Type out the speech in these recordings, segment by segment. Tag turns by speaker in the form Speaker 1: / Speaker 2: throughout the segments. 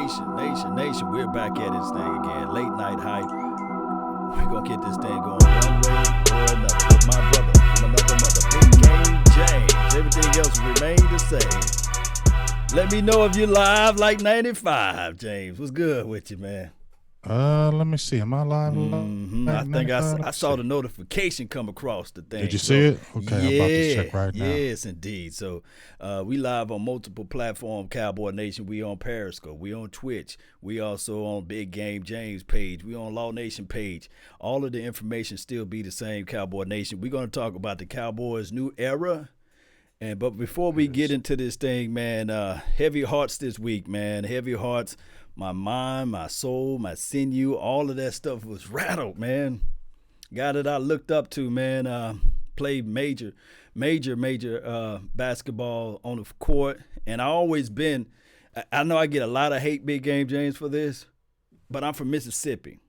Speaker 1: Nation. We're back at this thing again. Late night hype. We're going to get this thing going one way or another. With my brother from another mother, Big Game James. Everything else will remain the same. Let me know if you're live like 95, James. What's good with you, man?
Speaker 2: Let me see. Am I live?
Speaker 1: I think I saw the notification come across the thing.
Speaker 2: Did you see it? Okay, I'm about to check right now.
Speaker 1: Yes, indeed. So we live on multiple platforms, Cowboy Nation. We on Periscope. We on Twitch. We also on Big Game James page. We on Law Nation page. All of the information still be the same, Cowboy Nation. We're going to talk about the Cowboys' new era. But before we get into this thing, man, heavy hearts this week, man. Heavy hearts. My mind, my soul, my sinew, all of that stuff was rattled, man. Guy that I looked up to, man, played major basketball on the court. And I always been, I know I get a lot of hate, Big Game James, for this, but I'm from Mississippi.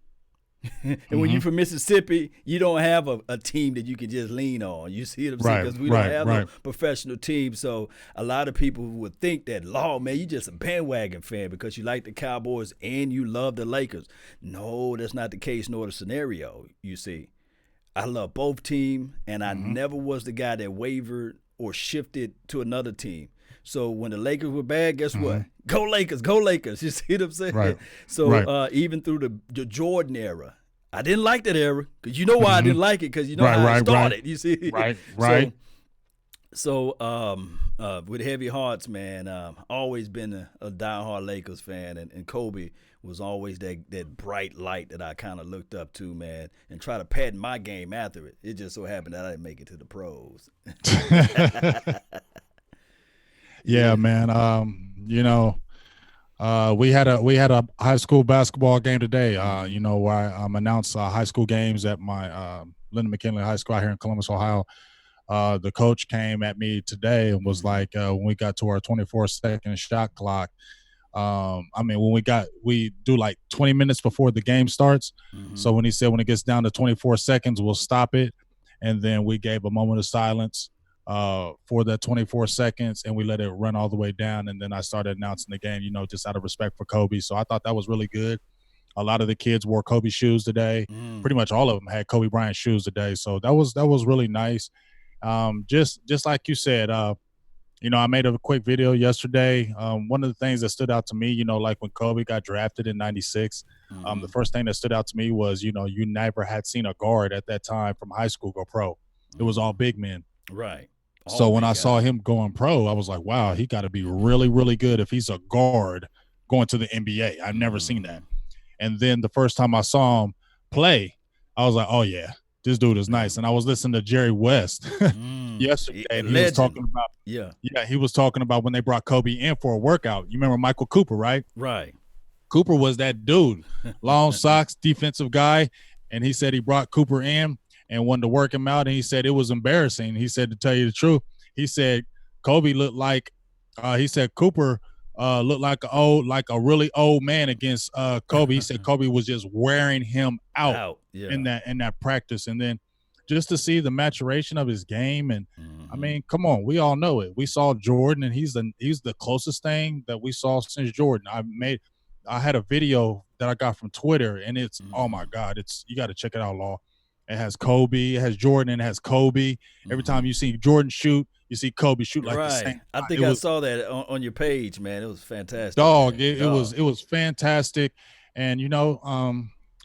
Speaker 1: And when you're from Mississippi, you don't have a team that you can just lean on. You see what I'm saying? Because we don't have a professional team. So a lot of people would think that, Law, man, you just a bandwagon fan because you like the Cowboys and you love the Lakers. No, that's not the case nor the scenario, you see. I love both teams, and I never was the guy that wavered or shifted to another team. So when the Lakers were bad, guess what? Go Lakers, go Lakers. You see what I'm saying?
Speaker 2: Right.
Speaker 1: So even through the Jordan era, I didn't like that era because you know why I didn't like it because you know how it started. You see?
Speaker 2: Right.
Speaker 1: So with heavy hearts, man, always been a diehard Lakers fan, and Kobe was always that bright light that I kind of looked up to, man, and try to patent my game after it. It just so happened that I didn't make it to the pros.
Speaker 2: Yeah, man. We had a high school basketball game today. Where I announced high school games at my Lyndon McKinley High School out here in Columbus, Ohio. The coach came at me today and was like, when we got to our 24-second shot clock, we do like 20 minutes before the game starts. So when he said when it gets down to 24 seconds, we'll stop it, and then we gave a moment of silence for that 24 seconds, and we let it run all the way down, and then I started announcing the game, just out of respect for Kobe. So I thought that was really good. A lot of the kids wore Kobe shoes today. Pretty much all of them had Kobe Bryant shoes today. So that was really nice. Just like you said, I made a quick video yesterday. One of the things that stood out to me, like when Kobe got drafted in 96, the first thing that stood out to me was, you never had seen a guard at that time from high school go pro. It was all big men.
Speaker 1: Right.
Speaker 2: So when I saw him going pro, I was like, wow, he got to be really, really good if he's a guard going to the NBA. I've never seen that. And then the first time I saw him play, I was like, oh, yeah, this dude is nice. And I was listening to Jerry West yesterday, and he was talking about he was talking about when they brought Kobe in for a workout. You remember Michael Cooper, right?
Speaker 1: Right.
Speaker 2: Cooper was that dude, long socks, defensive guy, and he said he brought Cooper in and wanted to work him out, and he said it was embarrassing. He said, to tell you the truth, he said Kobe looked like Cooper looked like a really old man against Kobe. He said Kobe was just wearing him out in that practice. And then just to see the maturation of his game, and I mean, come on, we all know it. We saw Jordan, and he's the closest thing that we saw since Jordan. I had a video that I got from Twitter, and it's oh my God, you got to check it out, Law. It has Kobe, it has Jordan, and it has Kobe. Every time you see Jordan shoot, you see Kobe shoot like the same.
Speaker 1: I think I saw that on your page, man. It was fantastic.
Speaker 2: It was fantastic. And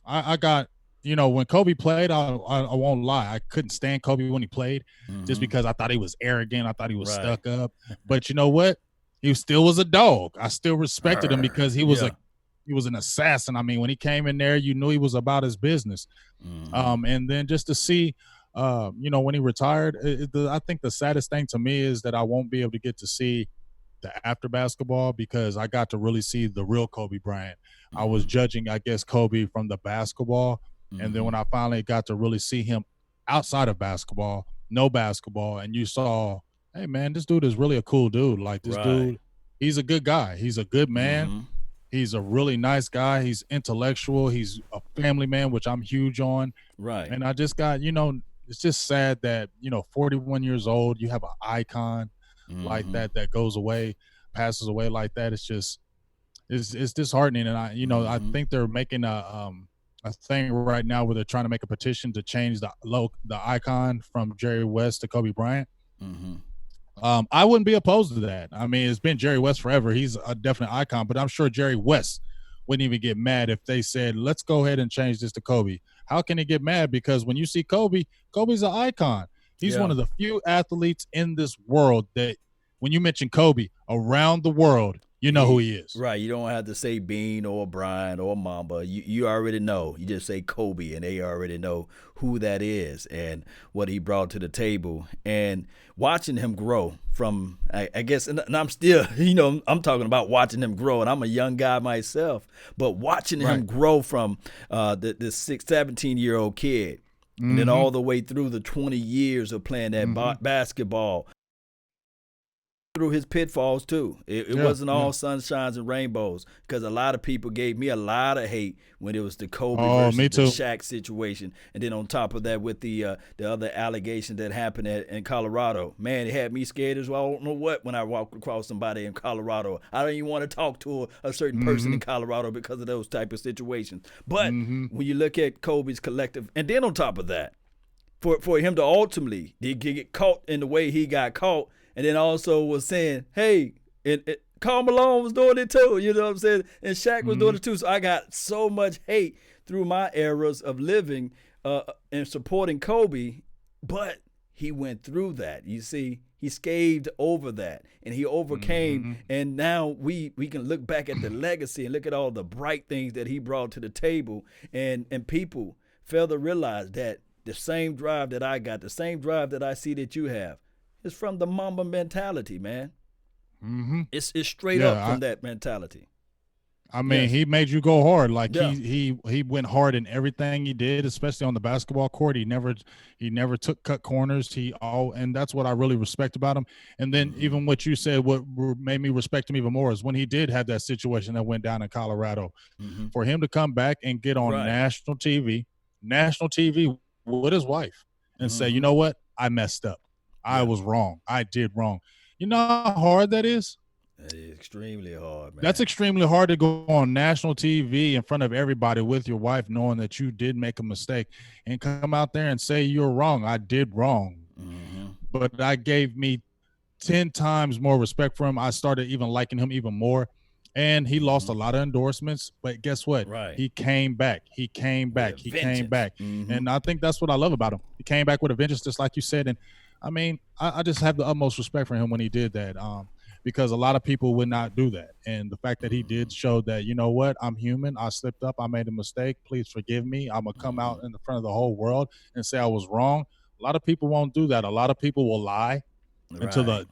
Speaker 2: I got, when Kobe played, I won't lie, I couldn't stand Kobe when he played, just because I thought he was arrogant. I thought he was stuck up. But you know what? He still was a dog. I still respected him because he was he was an assassin. I mean, when he came in there, you knew he was about his business. And then just to see, when he retired, I think the saddest thing to me is that I won't be able to get to see the after basketball, because I got to really see the real Kobe Bryant. I was judging, I guess, Kobe from the basketball. And then when I finally got to really see him outside of basketball, no basketball, and you saw, hey, man, this dude is really a cool dude. Like, this dude, he's a good guy. He's a good man. He's a really nice guy. He's intellectual. He's a family man, which I'm huge on. Right. And I just got, it's just sad that, 41 years old, you have an icon like that goes away, passes away like that. It's just, it's disheartening. And I think they're making a thing right now where they're trying to make a petition to change the icon from Jerry West to Kobe Bryant. I wouldn't be opposed to that. I mean, it's been Jerry West forever. He's a definite icon, but I'm sure Jerry West wouldn't even get mad if they said, let's go ahead and change this to Kobe. How can he get mad? Because when you see Kobe, Kobe's an icon. He's one of the few athletes in this world that when you mention Kobe around the world, you know who he is.
Speaker 1: Right. You don't have to say Bean or Bryant or Mamba. You already know. You just say Kobe, and they already know who that is and what he brought to the table. And watching him grow from, I guess, and I'm still, I'm talking about watching him grow, and I'm a young guy myself, but watching him grow from this 17-year-old kid, and then all the way through the 20 years of playing that basketball, through his pitfalls too. It wasn't all sunshines and rainbows, because a lot of people gave me a lot of hate when it was the Kobe versus the Shaq situation, and then on top of that with the other allegation that happened in Colorado. Man, it had me scared as well. I don't know what when I walk across somebody in Colorado. I don't even want to talk to a certain person in Colorado because of those type of situations. But when you look at Kobe's collective, and then on top of that, for him to ultimately get caught in the way he got caught, and then also was saying, hey, Karl Malone was doing it too, you know what I'm saying? And Shaq was doing it too. So I got so much hate through my eras of living and supporting Kobe, but he went through that. You see, he scathed over that, and he overcame, and now we can look back at the legacy and look at all the bright things that he brought to the table, and people fail to realize that the same drive that I got, the same drive that I see that you have, it's from the Mamba mentality, man. It's straight up from that mentality.
Speaker 2: I mean, he made you go hard. Like he went hard in everything he did, especially on the basketball court. He never took cut corners. And that's what I really respect about him. And then even what you said, what made me respect him even more is when he did have that situation that went down in Colorado, for him to come back and get on national TV with his wife and say, you know what, I messed up. I was wrong. I did wrong. You know how hard that is?
Speaker 1: That is extremely hard, man.
Speaker 2: That's extremely hard to go on national TV in front of everybody with your wife, knowing that you did make a mistake, and come out there and say you're wrong. I did wrong. But that gave me 10 times more respect for him. I started even liking him even more. And he lost a lot of endorsements, but guess what? He came back. He came back. And I think that's what I love about him. He came back with a vengeance, just like you said. And I mean, I just have the utmost respect for him when he did that, because a lot of people would not do that. And the fact that he did show that, you know what, I'm human. I slipped up. I made a mistake. Please forgive me. I'm going to come out in the front of the whole world and say I was wrong. A lot of people won't do that. A lot of people will lie. Until the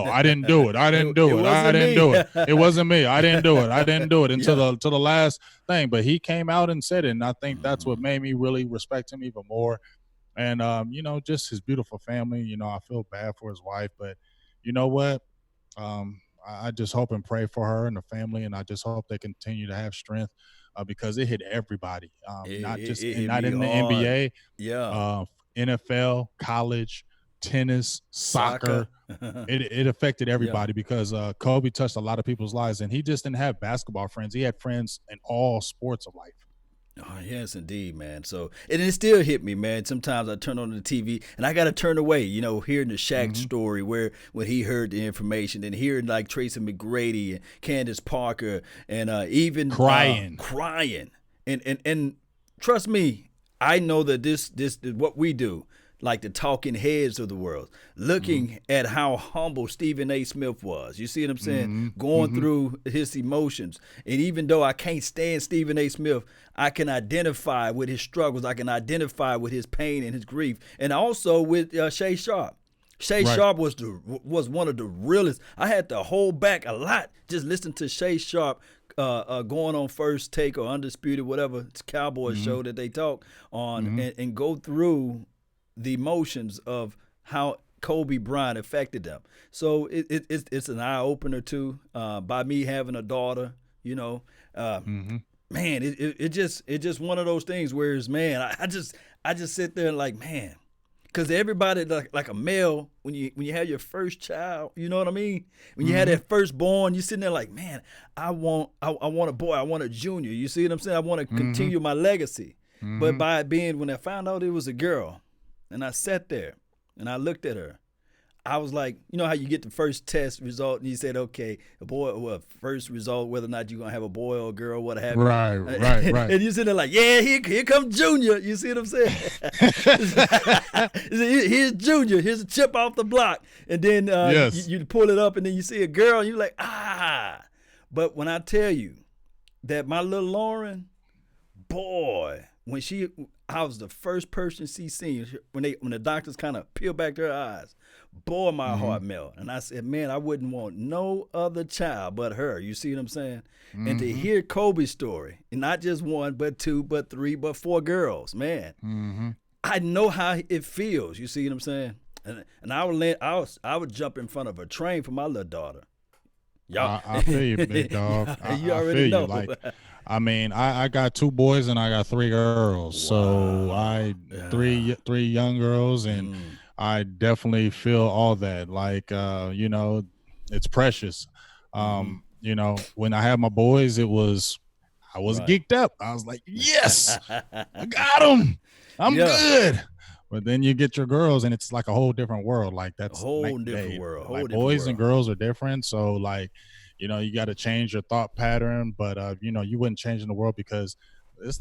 Speaker 2: I didn't do it. I didn't do it. I didn't do it. It wasn't me. I didn't do it. I didn't do it until the last thing. But he came out and said it, and I think that's what made me really respect him even more. And just his beautiful family. I feel bad for his wife, but you know what? I just hope and pray for her and the family, and I just hope they continue to have strength because it hit everybody, not in the NBA, NFL, college, tennis, soccer. It affected everybody because Kobe touched a lot of people's lives, and he just didn't have basketball friends. He had friends in all sports of life.
Speaker 1: Oh, yes, indeed, man. So, and it still hit me, man. Sometimes I turn on the TV and I got to turn away, hearing the Shaq story when he heard the information, and hearing like Tracy McGrady and Candace Parker and even crying. And trust me, I know that this is what we do. Like the talking heads of the world, looking at how humble Stephen A. Smith was. You see what I'm saying? Going through his emotions. And even though I can't stand Stephen A. Smith, I can identify with his struggles. I can identify with his pain and his grief. And also with Shay Sharp. Shay Sharp was one of the realest. I had to hold back a lot just listening to Shay Sharp going on First Take or Undisputed, whatever it's Cowboys show that they talk on, and go through the emotions of how Kobe Bryant affected them. So it's an eye opener too. By me having a daughter, man, it just one of those things where it's, man, I just sit there and like, man, Because everybody like a male, when you have your first child, you know what I mean? When you had that firstborn, you sitting there like, man, I want a boy, I want a junior. You see what I'm saying? I want to continue my legacy. But by it being, when I found out it was a girl, and I sat there and I looked at her, I was like, you know how you get the first test result and you said, okay, a boy, well, first result, whether or not you're going to have a boy or a girl, what have you.
Speaker 2: Right.
Speaker 1: And you sit there like, yeah, here comes Junior. You see what I'm saying? Here's Junior. Here's a chip off the block. And then you pull it up and then you see a girl and you're like, ah. But when I tell you that my little Lauren, boy, I was the first person she seen when the doctors kind of peel back their eyes. Boy, my heart melted. And I said, man, I wouldn't want no other child but her. You see what I'm saying? And to hear Kobe's story, and not just one, but two, but three, but four girls, man, I know how it feels. You see what I'm saying? And I would jump in front of a train for my little daughter.
Speaker 2: Y'all, I feel you, big dog.
Speaker 1: You already know.
Speaker 2: Like, I mean, I got 2 boys and I got 3 girls. Wow. So three young girls, and I definitely feel all that. Like, you know, it's precious. You know, when I had my boys, I was geeked up. I was like, yes, I got them. I'm good. But then you get your girls, and it's like a whole different world. Like, that's
Speaker 1: a whole different world.
Speaker 2: Like, boys and girls are different. So, like, you know, you got to change your thought pattern. But, you know, you wouldn't change in the world because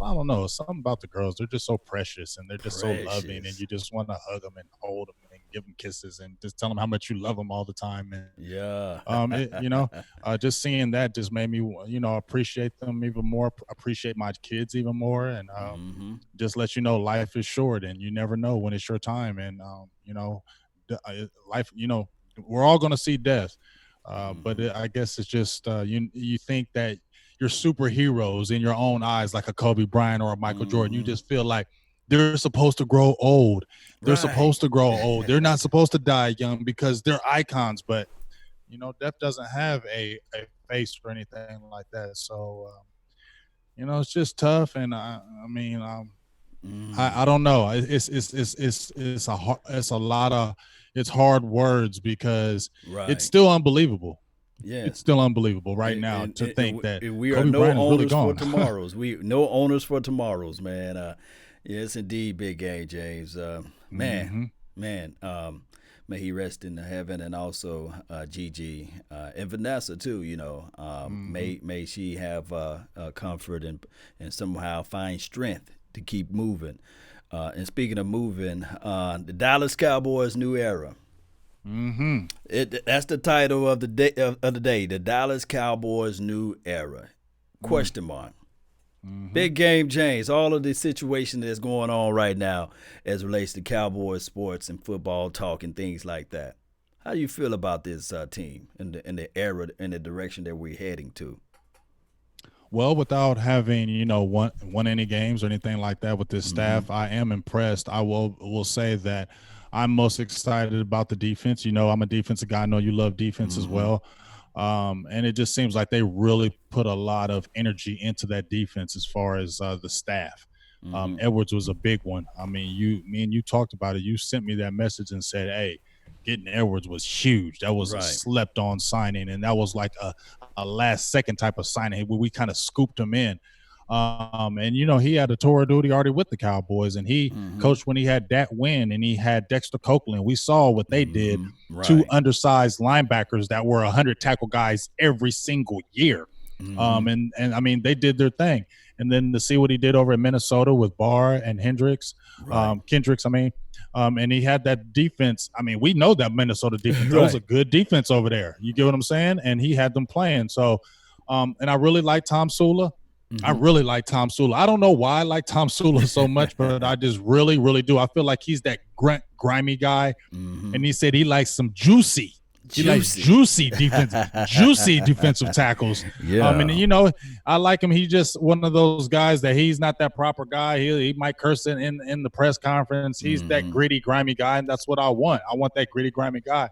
Speaker 2: I don't know, something about the girls. They're just so precious, and they're just so loving, and you just want to hug them and hold them and give them kisses and just tell them how much you love them all the time. And you know, just seeing that just made me, you know, appreciate them even more, appreciate my kids even more, and just let you know life is short, and you never know when it's your time. And you know, life, you know, we're all gonna see death, but I guess it's just you think that you're superheroes in your own eyes, like a Kobe Bryant or a Michael Jordan. You just feel like they're supposed to grow old. They're supposed to grow old. They're not supposed to die young because they're icons. But, you know, death doesn't have a face or anything like that. So, you know, it's just tough. And I mean, I don't know. It's hard words because it's still unbelievable. Yeah, it's still unbelievable now to think that
Speaker 1: we
Speaker 2: Kobe
Speaker 1: are no
Speaker 2: Bryant
Speaker 1: owners
Speaker 2: really
Speaker 1: for tomorrows. We no owners for tomorrows, man. Yes, indeed, Big Game James. May he rest in heaven, and also Gigi and Vanessa too. You know, may she have comfort and somehow find strength to keep moving. And speaking of moving, the Dallas Cowboys' new era. That's the title of the day. The Dallas Cowboys' new era. Question mark. Big Game James. All of the situation that's going on right now as relates to Cowboys sports and football talk and things like that. How do you feel about this team and the era and the direction that we're heading to?
Speaker 2: Well, without having, you know, won any games or anything like that with this staff, I am impressed. I will say that I'm most excited about the defense. You know, I'm a defensive guy. I know you love defense as well. And it just seems like they really put a lot of energy into that defense as far as the staff. Edwards was a big one. I mean, me and you talked about it. You sent me that message and said, hey, getting Edwards was huge. That was a slept-on signing, and that was like a last-second type of signing where we kind of scooped him in. And, you know, he had a tour of duty already with the Cowboys, and he coached when he had Dak Wynn and he had Dexter Copeland. We saw what they did, 2 undersized linebackers that were 100 tackle guys every single year. And I mean, they did their thing. And then to see what he did over in Minnesota with Barr and Kendricks, and he had that defense. I mean, we know that Minnesota defense. That was a good defense over there. You get what I'm saying? And he had them playing. So, and I really like Tom Sula. I really like Tom Sula. I don't know why I like Tom Sula so much, but I just really, really do. I feel like he's that grimy guy. And he said he likes some juicy defensive tackles. And you know, I like him. He's just one of those guys that he's not that proper guy. He might curse in the press conference. He's that gritty, grimy guy, and that's what I want. I want that gritty, grimy guy.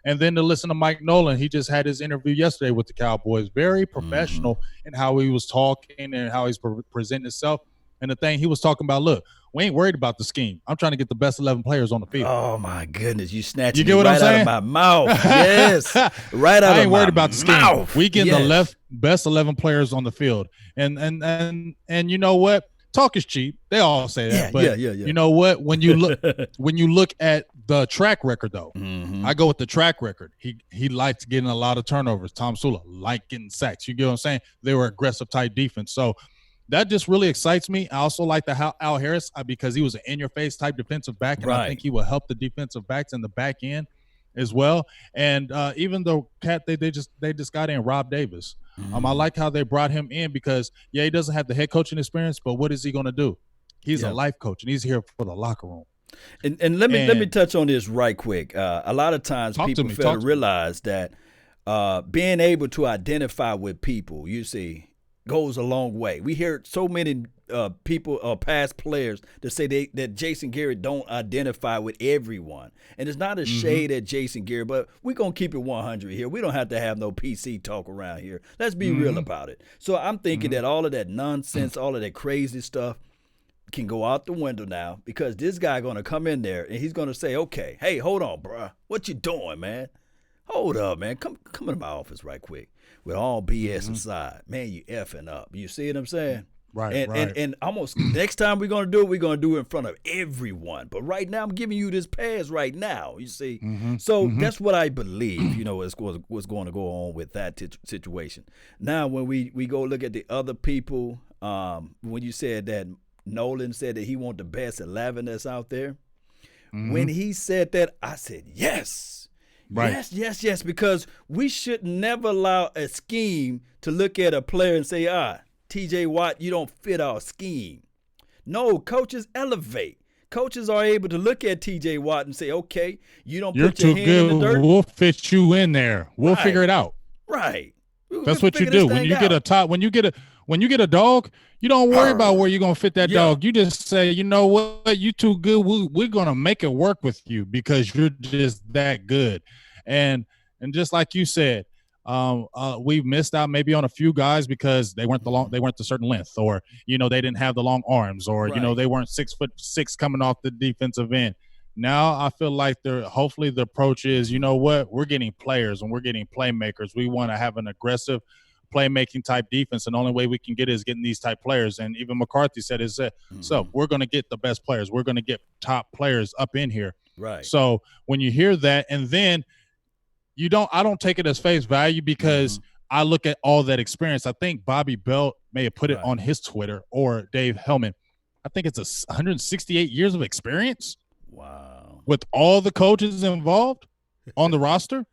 Speaker 2: And then to listen to Mike Nolan, he just had his interview yesterday with the Cowboys. Very professional in how he was talking and how he's presenting himself. And the thing he was talking about, look, We ain't worried about the scheme. I'm trying to get the best 11 players on the field.
Speaker 1: Oh my goodness, you snatching
Speaker 2: You get
Speaker 1: it
Speaker 2: what
Speaker 1: right
Speaker 2: I'm saying?
Speaker 1: out of my mouth. Yes, right out
Speaker 2: I
Speaker 1: of
Speaker 2: ain't
Speaker 1: my
Speaker 2: worried about the scheme.
Speaker 1: mouth.
Speaker 2: We getting
Speaker 1: Yes.
Speaker 2: the best 11 players on the field, and you know what? Talk is cheap. They all say that, but
Speaker 1: yeah.
Speaker 2: you know what? When you look at the track record, though, I go with the track record. He liked getting a lot of turnovers. Tom Sula liked getting sacks. You get what I'm saying? They were aggressive type defense, so that just really excites me. I also like the Al Harris because he was an in-your-face type defensive back, and I think he will help the defensive backs in the back end as well. And even though they just got in Rob Davis. I like how they brought him in because, he doesn't have the head coaching experience, but what is he going to do? He's a life coach, and he's here for the locker room.
Speaker 1: And let me touch on this right quick. A lot of times people fail to realize that being able to identify with people, you see, goes a long way. We hear so many people or past players that say that Jason Garrett don't identify with everyone. And it's not a shade at Jason Garrett, but we're going to keep it 100 here. We don't have to have no PC talk around here. Let's be real about it. So I'm thinking that all of that nonsense, all of that crazy stuff can go out the window now because this guy going to come in there and he's going to say, okay, hey, hold on, bruh. What you doing, man? Hold up, man. Come into my office right quick. With all BS aside, man, you effing up. You see what I'm saying?
Speaker 2: Right,
Speaker 1: and almost next time we're going to do it in front of everyone. But right now I'm giving you this pass right now, you see. So that's what I believe, is what's going to go on with that situation. Now, when we go look at the other people, when you said that Nolan said that he want the best 11 that's out there, when he said that, I said, yes. Right. Yes, because we should never allow a scheme to look at a player and say, TJ Watt, you don't fit our scheme. No, coaches elevate. Coaches are able to look at TJ Watt and say, okay, you don't put your hand in the dirt.
Speaker 2: We'll fit you in there. We'll figure it out.
Speaker 1: Right.
Speaker 2: That's what you do. When you get a dog, you don't worry about where you're going to fit that dog. You just say, you know what, you too good. We're going to make it work with you because you're just that good. And just like you said, we've missed out maybe on a few guys because they weren't the certain length, or they didn't have the long arms, or they weren't 6'6" coming off the defensive end. Now I feel like hopefully the approach is, you know what, we're getting players and we're getting playmakers. We want to have an aggressive playmaking type defense, and the only way we can get it is getting these type players. And even McCarthy said so we're going to get the best players. We're going to get top players up in here.
Speaker 1: Right.
Speaker 2: So when you hear that, and then I don't take it as face value because I look at all that experience. I think Bobby Belt may have put it on his Twitter, or Dave Hellman. I think it's 168 years of experience.
Speaker 1: Wow.
Speaker 2: With all the coaches involved on the roster.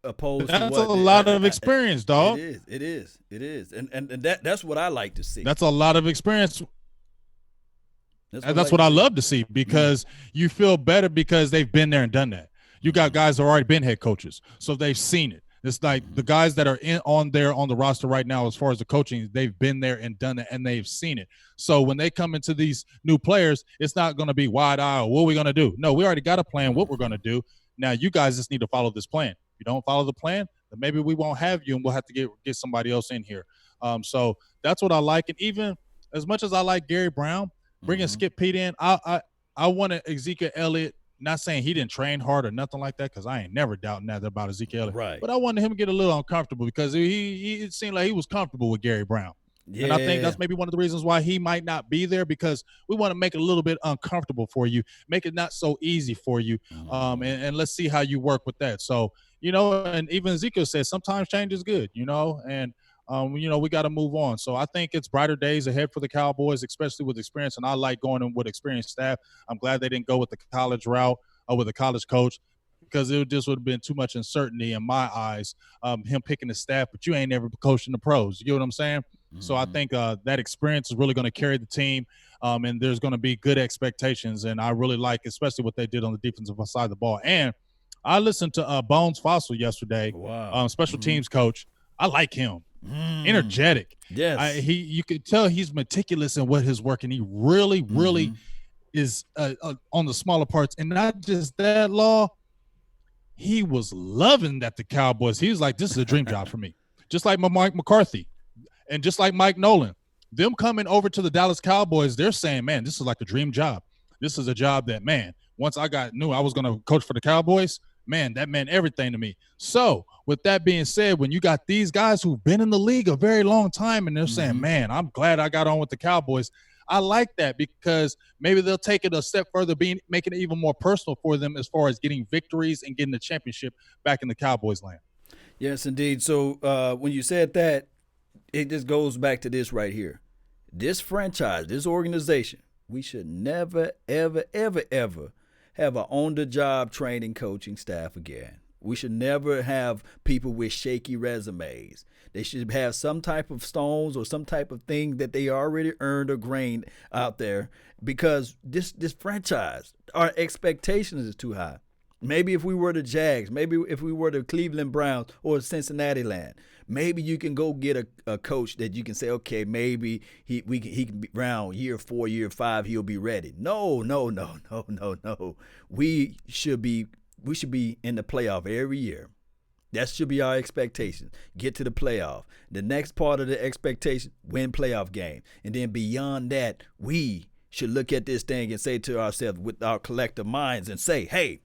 Speaker 2: That's a lot of experience, dog.
Speaker 1: It is. And that's what I like to see.
Speaker 2: That's a lot of experience. That's what I love to see because you feel better because they've been there and done that. You got guys that have already been head coaches, so they've seen it. It's like the guys that are on the roster right now, as far as the coaching, they've been there and done it, and they've seen it. So when they come into these new players, it's not going to be wide eye. What are we going to do? No, we already got a plan. What we're going to do now? You guys just need to follow this plan. If you don't follow the plan, then maybe we won't have you, and we'll have to get somebody else in here. So that's what I like. And even as much as I like Gary Brown, bringing Skip Pete in, I wanted Ezekiel Elliott. Not saying he didn't train hard or nothing like that, because I ain't never doubting that about Ezekiel Elliott.
Speaker 1: Right.
Speaker 2: But I wanted him to get a little uncomfortable because it seemed like he was comfortable with Gary Brown. Yeah. And I think that's maybe one of the reasons why he might not be there, because we want to make it a little bit uncomfortable for you, make it not so easy for you. And let's see how you work with that. So, and even Ezekiel says sometimes change is good, and we got to move on. So I think it's brighter days ahead for the Cowboys, especially with experience. And I like going in with experienced staff. I'm glad they didn't go with the college route or with a college coach, because it just would have been too much uncertainty in my eyes, him picking the staff, but you ain't never coaching the pros. You get what I'm saying? So I think that experience is really going to carry the team, and there's going to be good expectations. And I really like, especially what they did on the defensive side of the ball. And I listened to Bones Fossil yesterday, special teams coach. I like him. Energetic.
Speaker 1: Yes.
Speaker 2: You could tell he's meticulous in what his work, and he really is on the smaller parts. And not just that, Law, he was loving that the Cowboys, he was like, this is a dream job for me. Just like Mike McCarthy and just like Mike Nolan. them coming over to the Dallas Cowboys, they're saying, man, this is like a dream job. This is a job that, man, once I knew I was going to coach for the Cowboys, man, that meant everything to me. So with that being said, when you got these guys who've been in the league a very long time and they're saying, man, I'm glad I got on with the Cowboys, I like that because maybe they'll take it a step further, making it even more personal for them as far as getting victories and getting the championship back in the Cowboys' land.
Speaker 1: Yes, indeed. So when you said that, it just goes back to this right here. This franchise, this organization, we should never, ever, ever, ever have an on-the-job training coaching staff again. We should never have people with shaky resumes. They should have some type of stones or some type of thing that they already earned or gained out there, because this franchise, our expectations is too high. Maybe if we were the Jags, maybe if we were the Cleveland Browns or Cincinnati land, maybe you can go get a coach that you can say, okay, maybe he can be around year 4, year 5, he'll be ready. No. We should be in the playoff every year. That should be our expectation. Get to the playoff. The next part of the expectation, win playoff game. And then beyond that, we should look at this thing and say to ourselves with our collective minds and say, hey,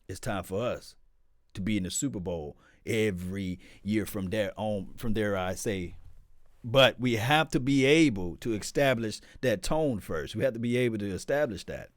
Speaker 1: it's time for us to be in the Super Bowl every year from there, I say. But we have to be able to establish that tone first. We have to be able to establish that.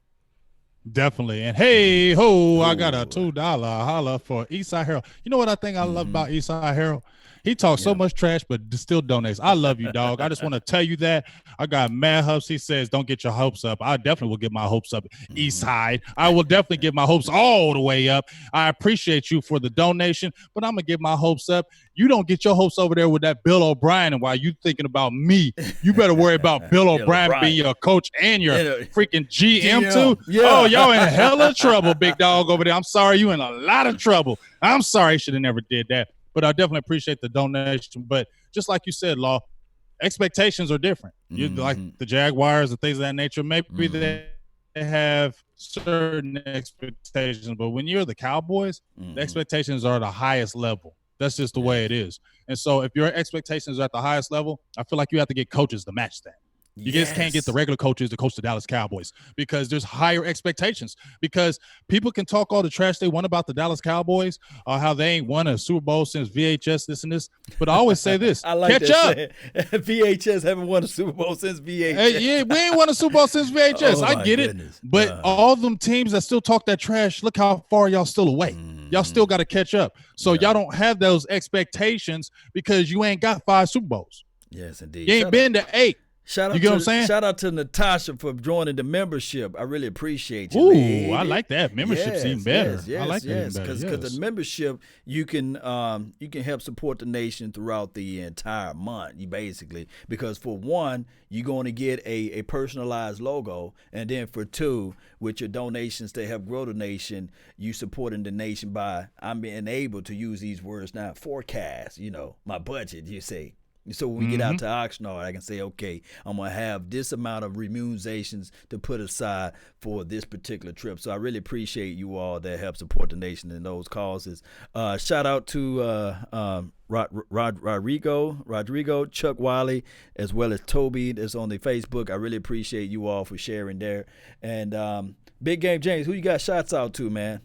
Speaker 2: Definitely. And hey ho, I got a $2 holla for Eastside Harold. You know what I think I love about Eastside Harold? He talks so much trash, but still donates. I love you, dog. I just want to tell you that. I got mad hopes. He says, don't get your hopes up. I definitely will get my hopes up, Eastside. I will definitely get my hopes all the way up. I appreciate you for the donation, but I'm going to get my hopes up. You don't get your hopes over there with that Bill O'Brien, and while you thinking about me, you better worry about Bill O'Brien being your coach and your freaking GM too. Yeah. Oh, y'all in hella trouble, big dog over there. I'm sorry, you in a lot of trouble. I'm sorry, you should have never did that. But I definitely appreciate the donation. But just like you said, Law, expectations are different. You like the Jaguars and things of that nature. Maybe they have certain expectations, but when you're the Cowboys, the expectations are the highest level. That's just the way it is. And so if your expectations are at the highest level, I feel like you have to get coaches to match that. You just can't get the regular coaches to coach the Dallas Cowboys because there's higher expectations. Because people can talk all the trash they want about the Dallas Cowboys, how they ain't won a Super Bowl since VHS, this and this. But I always say this:
Speaker 1: I like
Speaker 2: catch up.
Speaker 1: VHS haven't won a Super Bowl since VHS.
Speaker 2: Hey, yeah, we ain't won a Super Bowl since VHS. I get it. But all them teams that still talk that trash, look how far y'all still away. Y'all still got to catch up. So y'all don't have those expectations because you ain't got 5 Super Bowls.
Speaker 1: Yes, indeed.
Speaker 2: You ain't been to 8.
Speaker 1: Shout out,
Speaker 2: you get what I'm saying?
Speaker 1: Shout out to Natasha for joining the membership. I really appreciate you.
Speaker 2: Ooh,
Speaker 1: lady.
Speaker 2: I like that. Membership's even better. I like that even better.
Speaker 1: Because the membership, you can help support the nation throughout the entire month. You basically, because for one, you're going to get a personalized logo, and then for two, with your donations to help grow the nation, you supporting the nation by I'm being able to use these words now. Forecast, my budget. You say. So when we get out to Oxnard, I can say, okay, I'm going to have this amount of remunerations to put aside for this particular trip. So I really appreciate you all that help support the nation in those causes. Shout out to Rodrigo, Chuck Wiley, as well as Toby that's on the Facebook. I really appreciate you all for sharing there. And Big Game James, who you got shots out to, man?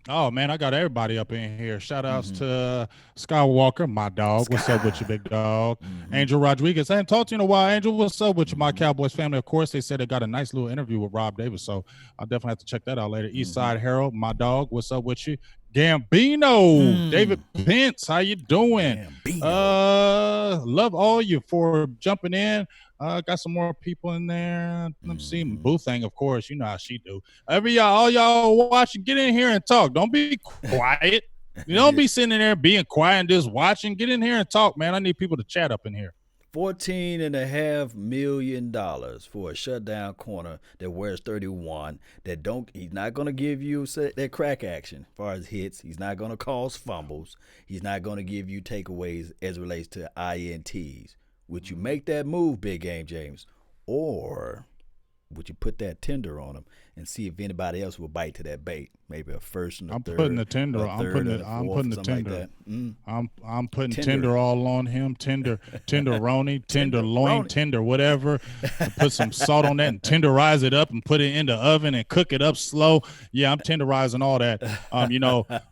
Speaker 2: Oh, man, I got everybody up in here. Shout-outs to Skywalker, my dog. What's up with you, big dog? Angel Rodriguez. I haven't talked to you in a while. Angel, what's up with you, my Cowboys family? Of course, they said they got a nice little interview with Rob Davis, so I'll definitely have to check that out later. Eastside Harold, my dog. What's up with you? Gambino, David Pence, how you doing? Love all you for jumping in. Got some more people in there. Let me see. Boothang, of course. You know how she do. All y'all watching, get in here and talk. Don't be quiet. You don't be sitting in there being quiet and just watching. Get in here and talk, man. I need people to chat up in here.
Speaker 1: $14.5 million for a shutdown corner that wears 31. He's not going to give you that crack action as far as hits. He's not going to cause fumbles. He's not going to give you takeaways as it relates to INTs. Would you make that move, Big Game James? Or would you put that tender on him and see if anybody else will bite to that bait? Maybe a first and a third.
Speaker 2: Putting the tender.
Speaker 1: I'm putting the tender.
Speaker 2: I'm putting tender all on him. Tenderoni, tenderloin, tender whatever. Put some salt on that and tenderize it up and put it in the oven and cook it up slow. Yeah, I'm tenderizing all that.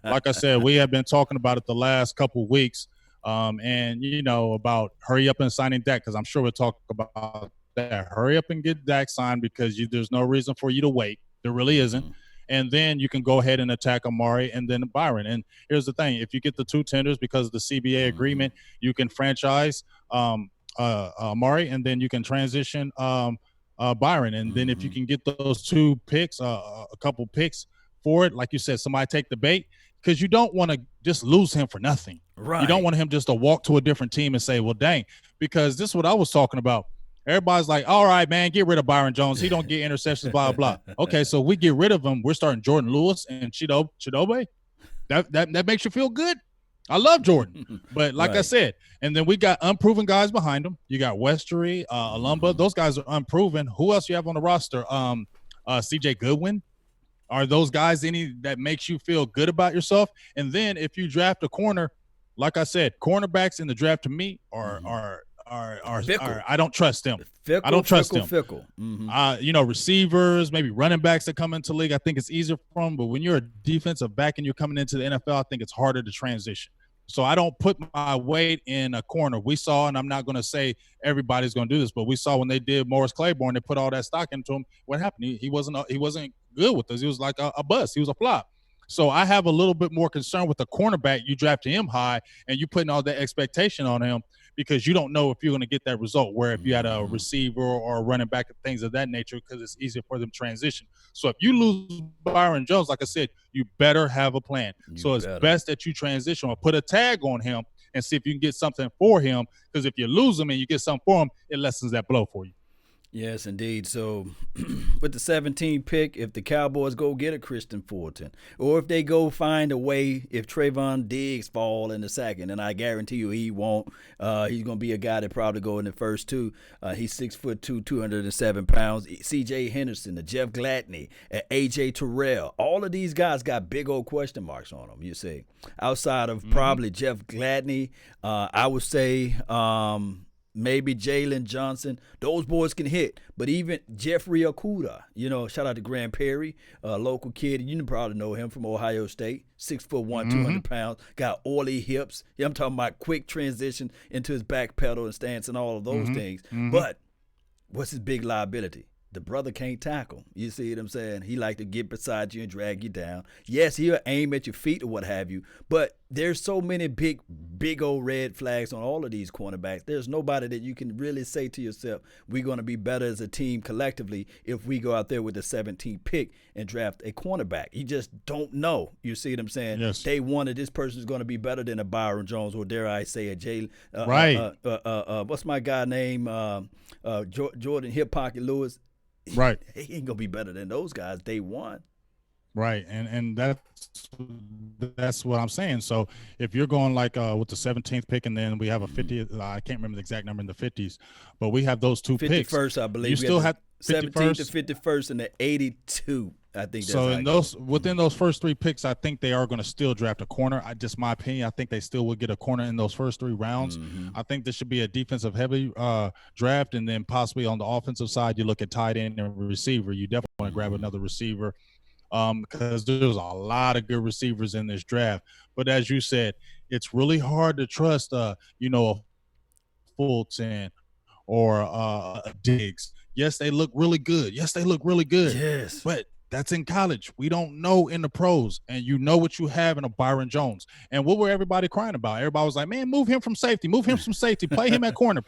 Speaker 2: Like I said, we have been talking about it the last couple of weeks. And about hurry up and signing Dak, because I'm sure we'll talk about that. Hurry up and get Dak signed, because there's no reason for you to wait. There really isn't. And then you can go ahead and attack Amari and then Byron. And here's the thing: if you get the two tenders because of the CBA agreement, you can franchise Amari, and then you can transition Byron. And then if you can get those two picks, a couple picks for it, like you said, somebody take the bait, because you don't want to just lose him for nothing.
Speaker 1: Right.
Speaker 2: You don't want him just to walk to a different team and say, well, dang, because this is what I was talking about. Everybody's like, all right, man, get rid of Byron Jones. He don't get interceptions, blah, blah. Okay, so we get rid of him. We're starting Jordan Lewis and Chidobe. That makes you feel good? I love Jordan. But like I said, and then we got unproven guys behind him. You got Westery, Alumba. Those guys are unproven. Who else you have on the roster? CJ Goodwin. Are those guys any that makes you feel good about yourself? And then if you draft a corner, like I said, cornerbacks in the draft to me are I don't trust them. I don't trust them.
Speaker 1: Fickle.
Speaker 2: Receivers, maybe running backs that come into the league, I think it's easier for them. But when you're a defensive back and you're coming into the NFL, I think it's harder to transition. So I don't put my weight in a corner. We saw, and I'm not going to say everybody's going to do this, but we saw when they did Morris Claiborne, they put all that stock into him. What happened? He wasn't good with us. He was like a bust. He was a flop. So I have a little bit more concern with the cornerback. You drafted him high and you putting all that expectation on him, because you don't know if you're going to get that result, where if you had a receiver or a running back and things of that nature, because it's easier for them to transition. So if you lose Byron Jones, like I said, you better have a plan. It's best that you transition or put a tag on him and see if you can get something for him, because if you lose him and you get something for him, it lessens that blow for you.
Speaker 1: Yes, indeed. So with the 17th pick, if the Cowboys go get a Christian Fulton, or if they go find a way, if Trayvon Diggs fall in the second, and I guarantee you he won't, he's going to be a guy that probably go in the first two. He's 6'2", 207 pounds. C.J. Henderson, the Jeff Gladney, A.J. Terrell, all of these guys got big old question marks on them, you see. Outside of probably Jeff Gladney, I would say maybe Jalen Johnson. Those boys can hit. But even Jeffrey Okudah, shout out to Grand Prairie, a local kid. You probably know him from Ohio State. 6'1", 200 pounds. Got oily hips. Yeah, I'm talking about quick transition into his back pedal and stance and all of those things. But what's his big liability? The brother can't tackle. You see what I'm saying? He like to get beside you and drag you down. Yes, he'll aim at your feet or what have you, but there's so many big old red flags on all of these cornerbacks. There's nobody that you can really say to yourself, we're going to be better as a team collectively if we go out there with the 17th pick and draft a cornerback. You just don't know. You see what I'm saying?
Speaker 2: Yes.
Speaker 1: Day one that this person is going to be better than a Byron Jones, or dare I say a Jay.
Speaker 2: Right.
Speaker 1: What's my guy name? Jordan Hip Pocket Lewis.
Speaker 2: Right.
Speaker 1: He ain't gonna be better than those guys day one.
Speaker 2: Right. And that's what I'm saying. So if you're going like with the 17th pick, and then we have a 50th, I can't remember the exact number in the 50s, but we have those two
Speaker 1: 51st,
Speaker 2: picks.
Speaker 1: 51st, I believe.
Speaker 2: You still have
Speaker 1: 17th to 51st and the 82. I think that's
Speaker 2: so within those first three picks, I think they are going to still draft a corner. Just my opinion, I think they still will get a corner in those first three rounds. I think this should be a defensive heavy draft, and then possibly on the offensive side, you look at tight end and receiver. You definitely want to grab another receiver, because there's a lot of good receivers in this draft. But as you said, it's really hard to trust a Fulton or a Diggs. Yes, they look really good.
Speaker 1: Yes.
Speaker 2: But that's in college. We don't know in the pros. And you know what you have in a Byron Jones. And what were everybody crying about? Everybody was like, man, move him from safety. Play him at corner.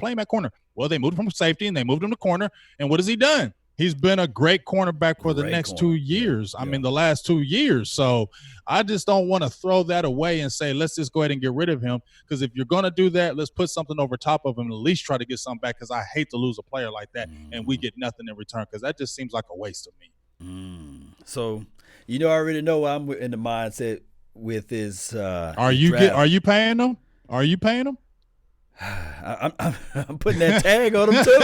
Speaker 2: Well, they moved him from safety and they moved him to corner. And what has he done? He's been a great cornerback for the next 2 years. I mean, the last 2 years. So I just don't want to throw that away and say, let's just go ahead and get rid of him. Because if you're going to do that, let's put something over top of him and at least try to get something back, because I hate to lose a player like that and we get nothing in return, because that just seems like a waste of me.
Speaker 1: So, I already know I'm in the mindset with his
Speaker 2: Are you paying them?
Speaker 1: I'm putting that tag on him too.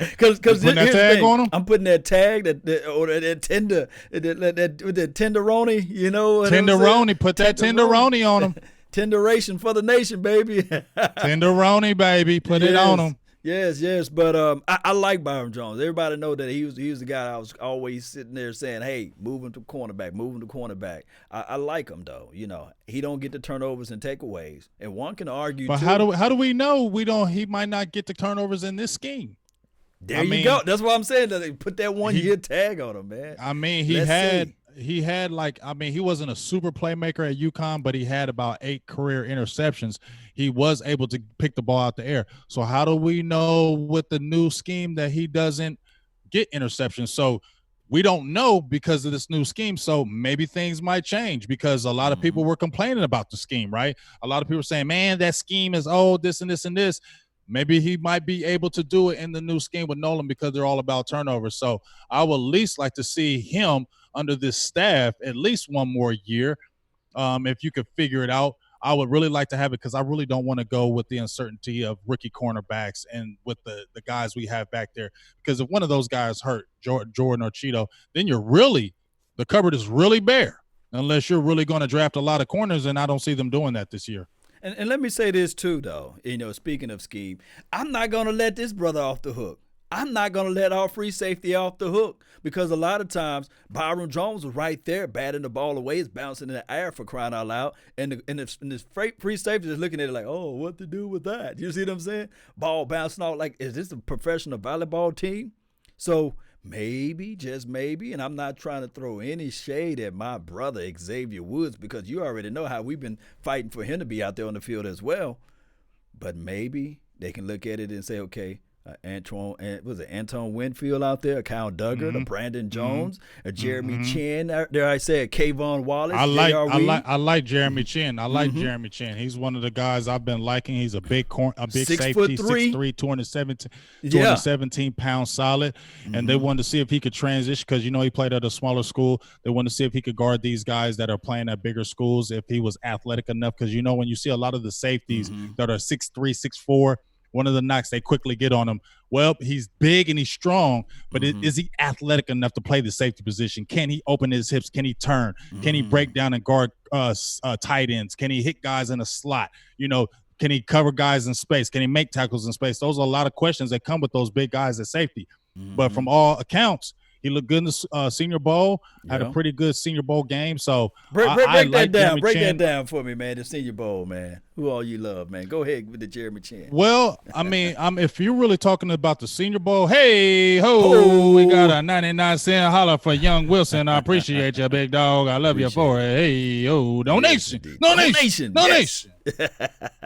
Speaker 1: Because
Speaker 2: putting that tag on him.
Speaker 1: I'm putting that tag that tender that tenderoni. You know what
Speaker 2: tenderoni. Put that tenderoni on him.
Speaker 1: Tenderation for the nation, baby.
Speaker 2: Tenderoni, baby. Put it on him.
Speaker 1: Yes. But I like Byron Jones. Everybody know that he was the guy I was always sitting there saying, hey, move him to cornerback. I like him though. You know, he don't get the turnovers and takeaways. And one can argue
Speaker 2: but
Speaker 1: too.
Speaker 2: how do we know he might not get the turnovers in this scheme?
Speaker 1: There you go. That's what I'm saying. That they put that 1 year tag on him, man.
Speaker 2: I mean, he wasn't a super playmaker at UConn, but he had about 8 career interceptions. He was able to pick the ball out the air. So how do we know with the new scheme that he doesn't get interceptions? So we don't know because of this new scheme. So maybe things might change because a lot of people were complaining about the scheme, right? A lot of people were saying, man, that scheme is old, this and this and this. Maybe he might be able to do it in the new scheme with Nolan because they're all about turnovers. So I would at least like to see him under this staff at least one more year. If you could figure it out, I would really like to have it because I really don't want to go with the uncertainty of rookie cornerbacks and with the guys we have back there. Because if one of those guys hurt, Jordan or Cheeto, then the cupboard is really bare unless you're really going to draft a lot of corners, and I don't see them doing that this year.
Speaker 1: And let me say this too, though. You know, speaking of scheme, I'm not going to let this brother off the hook. I'm not going to let our free safety off the hook because a lot of times Byron Jones was right there batting the ball away. It's bouncing in the air for crying out loud. And this free safety is looking at it like, oh, what to do with that? You see what I'm saying? Ball bouncing off like, is this a professional volleyball team? So maybe, just maybe, and I'm not trying to throw any shade at my brother Xavier Woods because you already know how we've been fighting for him to be out there on the field as well. But maybe they can look at it and say, okay, Antoine Winfield out there, a Kyle Duggar, a Brandon Jones, a Jeremy Chin. There I said Kayvon Wallace.
Speaker 2: I like Jeremy Chin. Jeremy Chin. He's one of the guys I've been liking. He's a big safety, 6'3", 217 pounds solid. And they wanted to see if he could transition because he played at a smaller school. They wanted to see if he could guard these guys that are playing at bigger schools if he was athletic enough. Because when you see a lot of the safeties that are 6'3", 6'4", one of the knocks they quickly get on him. Well, he's big and he's strong, but is he athletic enough to play the safety position? Can he open his hips? Can he turn? Can he break down and guard tight ends? Can he hit guys in a slot? Can he cover guys in space? Can he make tackles in space? Those are a lot of questions that come with those big guys at safety. But from all accounts, he looked good in the Senior Bowl. Had a pretty good Senior Bowl game. So
Speaker 1: break that down. Break that down for me, man. The Senior Bowl, man. Who all you love, man? Go ahead with the Jeremy Chin.
Speaker 2: Well, I mean, if you're really talking about the Senior Bowl, hey ho, we got a 99-cent holler for Young Wilson. I appreciate you, big dog. I love you for it. Hey ho, donation. Yes.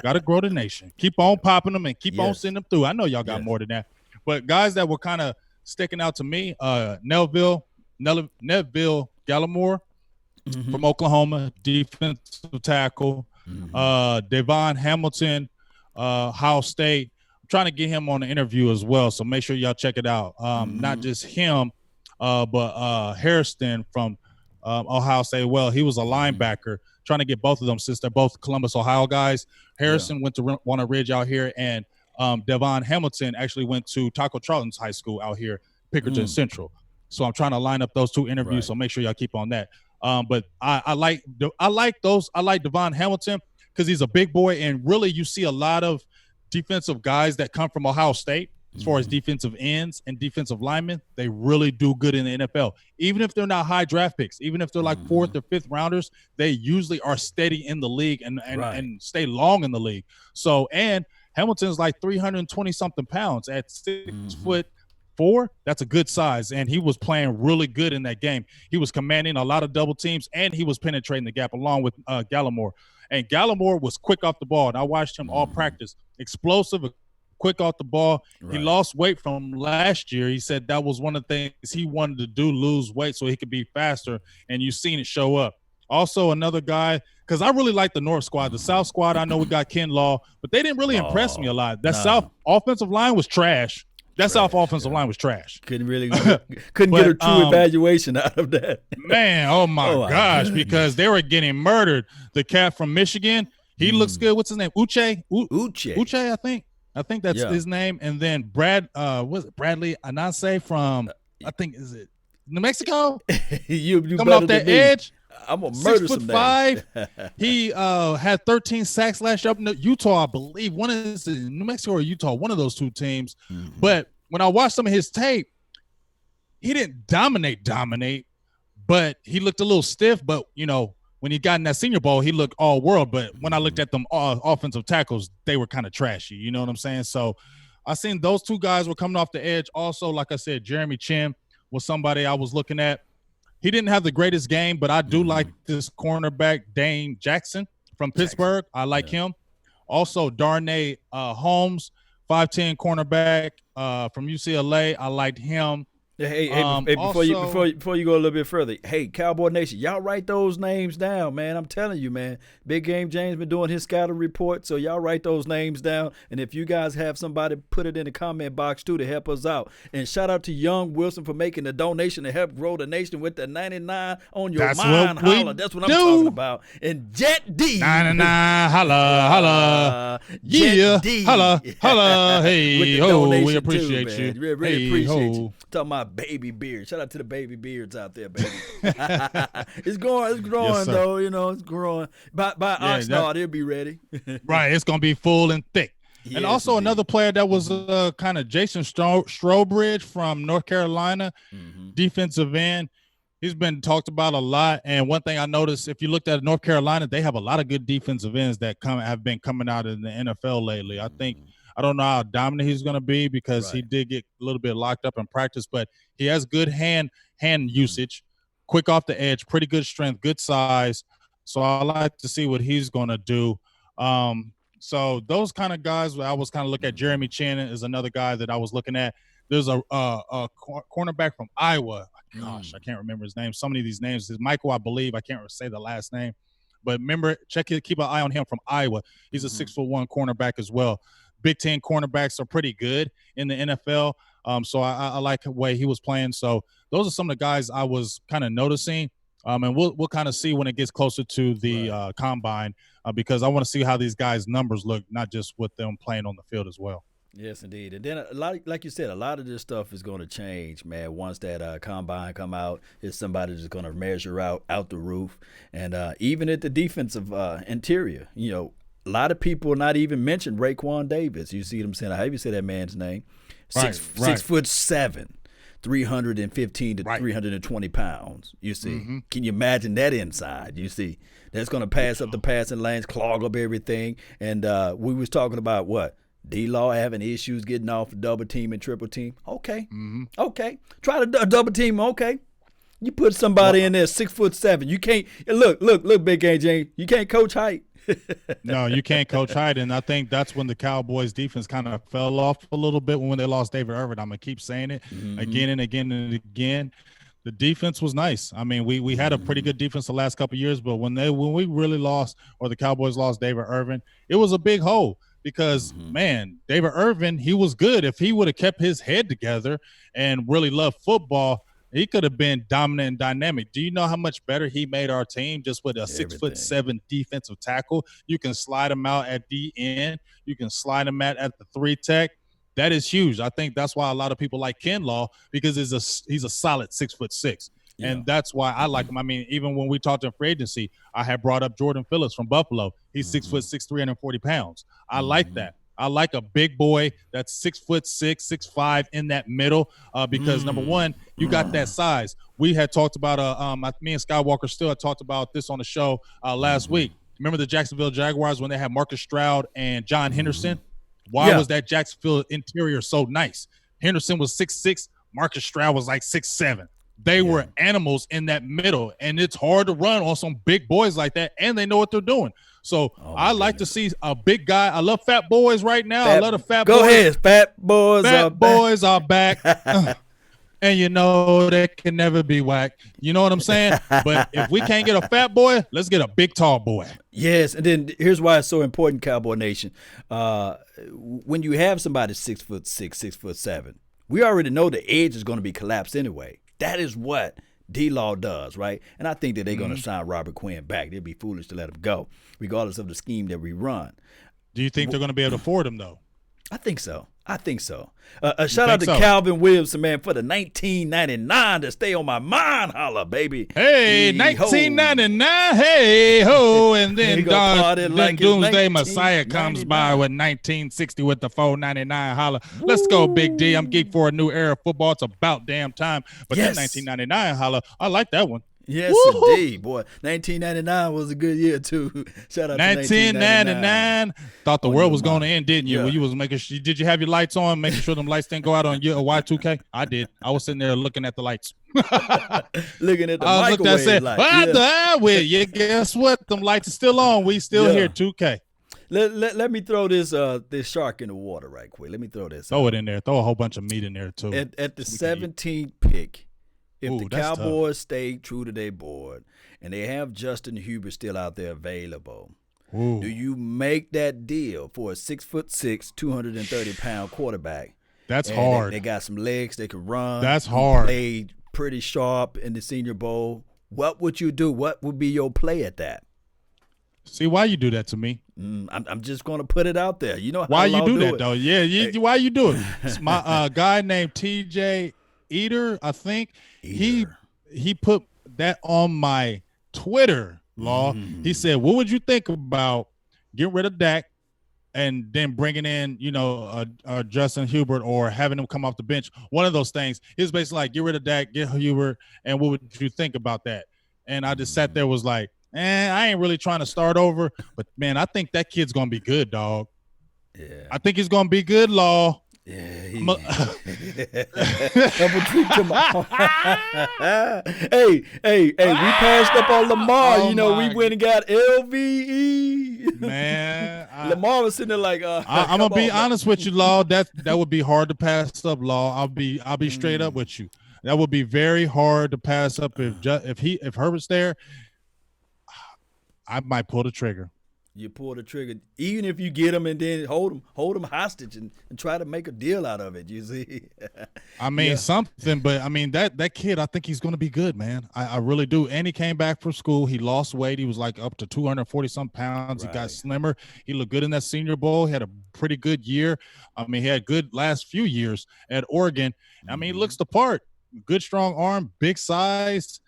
Speaker 2: Got to grow the nation. Keep on popping them and keep on sending them through. I know y'all got more than that, but guys that were kind of sticking out to me, Neville Gallimore from Oklahoma, defensive tackle. Devon Hamilton, Ohio State. I'm trying to get him on the interview as well, so make sure y'all check it out. Not just him, but Hairston from Ohio State. Well, he was a linebacker. Trying to get both of them since they're both Columbus, Ohio guys. Harrison went to Walnut Ridge out here, and Devon Hamilton actually went to Taco Charlton's high school out here, Pickerton Central. So I'm trying to line up those two interviews. So make sure y'all keep on that. But I like those. I like Devon Hamilton because he's a big boy, and really you see a lot of defensive guys that come from Ohio State as far as defensive ends and defensive linemen. They really do good in the NFL. Even if they're not high draft picks, even if they're like 4th or 5th rounders, they usually are steady in the league and stay long in the league. So, and Hamilton's like 320-something pounds at 6'4". That's a good size, and he was playing really good in that game. He was commanding a lot of double teams, and he was penetrating the gap along with Gallimore. And Gallimore was quick off the ball, and I watched him all practice. Explosive, quick off the ball. He lost weight from last year. He said that was one of the things he wanted to do, lose weight so he could be faster, and you've seen it show up. Also, another guy, because I really like the North squad. The South squad, I know we got Ken Law, but they didn't really impress me a lot. That South offensive line was trash. That South offensive line was trash.
Speaker 1: Couldn't get a true evaluation out of that.
Speaker 2: Man, oh my gosh, because they were getting murdered. The cat from Michigan, He looks good. What's his name? Uche.
Speaker 1: Uche.
Speaker 2: Uche, I think. I think that's his name. And then was it Bradley Ananse from I think is it New Mexico?
Speaker 1: you
Speaker 2: coming off that edge.
Speaker 1: I'm gonna murder some
Speaker 2: 6'5". He had 13 sacks last year up in Utah, I believe. One is in New Mexico or Utah, one of those two teams. Mm-hmm. But when I watched some of his tape, he didn't dominate, but he looked a little stiff. But when he got in that Senior Bowl, he looked all world. But when I looked at them offensive tackles, they were kind of trashy. You know what I'm saying? So I seen those two guys were coming off the edge. Also, like I said, Jeremy Chin was somebody I was looking at. He didn't have the greatest game, but I do like this cornerback, Dane Jackson from Pittsburgh. I like him. Also, Darnay Holmes, 5'10" cornerback from UCLA. I liked him.
Speaker 1: Hey, before you go a little bit further, hey, Cowboy Nation, y'all write those names down, man. I'm telling you, man. Big Game James been doing his scouting report, so y'all write those names down. And if you guys have somebody, put it in the comment box too to help us out. And shout out to Young Wilson for making the donation to help grow the nation with the 99 on your mind. Holla, that's what I'm talking about. And Jet D,
Speaker 2: 99, holla, yeah,
Speaker 1: D.
Speaker 2: holla, hey, ho, we appreciate
Speaker 1: too,
Speaker 2: you.
Speaker 1: Really appreciate you. Talking about baby beard. Shout out to the baby beards out there, baby. It's growing yes, though. It's growing. By Oxnard, it'll be ready.
Speaker 2: Right, it's gonna be full and thick. Yes, and also another player that was kind of Jason Strobridge from North Carolina, defensive end. He's been talked about a lot. And one thing I noticed, if you looked at North Carolina, they have a lot of good defensive ends that have been coming out in the NFL lately. I don't know how dominant he's going to be because he did get a little bit locked up in practice, but he has good hand usage, quick off the edge, pretty good strength, good size. So I like to see what he's going to do. So those kind of guys, I was kind of looking at. Jeremy Chin is another guy that I was looking at. There's a cornerback from Iowa. Gosh, I can't remember his name. So many of these names. It's Michael, I believe. I can't say the last name. But remember, keep an eye on him from Iowa. He's a 6'1" cornerback as well. Big Ten cornerbacks are pretty good in the NFL. So I like the way he was playing. So those are some of the guys I was kind of noticing. And we'll kind of see when it gets closer to the combine because I want to see how these guys' numbers look, not just with them playing on the field as well.
Speaker 1: Yes, indeed. And then, a lot, like you said, a lot of this stuff is going to change, man. Once that combine come out, it's somebody that's going to measure out the roof. And even at the defensive interior, a lot of people not even mention Raekwon Davis. You see what I'm saying? How do you say that man's name? 6'7", 315 to 320 pounds. You see? Can you imagine that inside? You see? That's going to pass up the passing lanes, clog up everything. And we was talking about what? D-Law having issues getting off double team and triple team. Okay. Okay. Try to double team. Okay. You put somebody in there 6'7". You can't look, Big Game James. You can't coach height.
Speaker 2: No, you can't coach height. And I think that's when the Cowboys defense kind of fell off a little bit when they lost David Irvin. I'm gonna keep saying it again and again and again. The defense was nice. I mean, we had a pretty good defense the last couple of years, but when we really lost, or the Cowboys lost David Irvin, it was a big hole. Because, man, David Irvin, he was good. If he would have kept his head together and really loved football, he could have been dominant and dynamic. Do you know how much better he made our team just with a 6'7" defensive tackle? You can slide him out at the end. You can slide him at the 3 tech. That is huge. I think that's why a lot of people like Kinlaw, because he's a solid 6'6". Yeah. And that's why I like him. I mean, even when we talked in free agency, I had brought up Jordan Phillips from Buffalo. He's 6'6", 340 pounds. I like that. I like a big boy that's 6'6", 6'5" in that middle because number one, you got that size. We had talked about me and Skywalker still had talked about this on the show last week. Remember the Jacksonville Jaguars when they had Marcus Stroud and John Henderson? Why was that Jacksonville interior so nice? Henderson was 6'6", Marcus Stroud was like 6'7". They were animals in that middle, and it's hard to run on some big boys like that, and they know what they're doing. So I like to see a big guy. I love fat boys right now. I love the fat boys.
Speaker 1: Go ahead, fat boys.
Speaker 2: Fat boys are back. And they can never be whack. You know what I'm saying? But if we can't get a fat boy, let's get a big, tall boy.
Speaker 1: Yes, and then here's why it's so important, Cowboy Nation. When you have somebody 6'6", 6'7", we already know the edge is going to be collapsed anyway. That is what D-Law does, right? And I think that they're going to sign Robert Quinn back. They'd be foolish to let him go, regardless of the scheme that we run.
Speaker 2: Do you think they're going to be able to afford him, though?
Speaker 1: I think so. Shout out to Calvin Williamson, man, for the 1999 to stay on my mind, holla, baby.
Speaker 2: Hey, 1999, hey ho, and then Doomsday Messiah comes by with 1960 with the 499, holla. Let's go, Big D. I'm geek for a new era of football. It's about damn time. But then 1999, holla, I like that one.
Speaker 1: Yes, indeed, boy. 1999 was a good year too. Shout out to 1999.
Speaker 2: Thought the world was going to end, didn't you? Yeah. Well, you was making sure. Did you have your lights on, making sure them lights didn't go out on your Y2K? I did. I was sitting there looking at the lights.
Speaker 1: Looking at the microwave lights.
Speaker 2: Well, yeah, guess what? Them lights are still on. We still here, 2K.
Speaker 1: Let me throw this shark in the water right quick. Let me throw this.
Speaker 2: Throw it in there. Throw a whole bunch of meat in there too.
Speaker 1: At the 17th pick. If the Cowboys stay true to their board and they have Justin Hubert still out there available, do you make that deal for a 6'6", 230-pound quarterback?
Speaker 2: That's hard.
Speaker 1: They got some legs. They can run.
Speaker 2: That's hard.
Speaker 1: Played pretty sharp in the Senior Bowl. What would you do? What would be your play at that?
Speaker 2: See, why you do that to me?
Speaker 1: I'm just going to put it out there. You know how
Speaker 2: why you do that,
Speaker 1: it.
Speaker 2: though? Yeah, why you do it? It's my guy named TJ Eater, I think. He put that on my Twitter, Law. He said, what would you think about getting rid of Dak and then bringing in, Justin Hubert or having him come off the bench? One of those things. He was basically like, get rid of Dak, get Hubert, and what would you think about that? And I just sat there was like, I ain't really trying to start over. But, man, I think that kid's going to be good, dog.
Speaker 1: Yeah.
Speaker 2: I think he's going to be good, Law.
Speaker 1: Yeah,
Speaker 2: hey,
Speaker 1: we passed up on Lamar. We went and got LVE.
Speaker 2: Man,
Speaker 1: Lamar was sitting there like,
Speaker 2: I'm gonna be honest with you, Law. That would be hard to pass up, Law. I'll be straight up with you. That would be very hard to pass up if Herbert's there. I might pull the trigger.
Speaker 1: You pull the trigger, even if you get him and then hold him hostage and try to make a deal out of it. You see,
Speaker 2: I mean something, but I mean that kid. I think he's going to be good, man. I really do. And he came back from school. He lost weight. He was like up to 240 some pounds. Right. He got slimmer. He looked good in that Senior Bowl. He had a pretty good year. I mean, he had good last few years at Oregon. I mean, he looks the part. Good, strong arm, big size.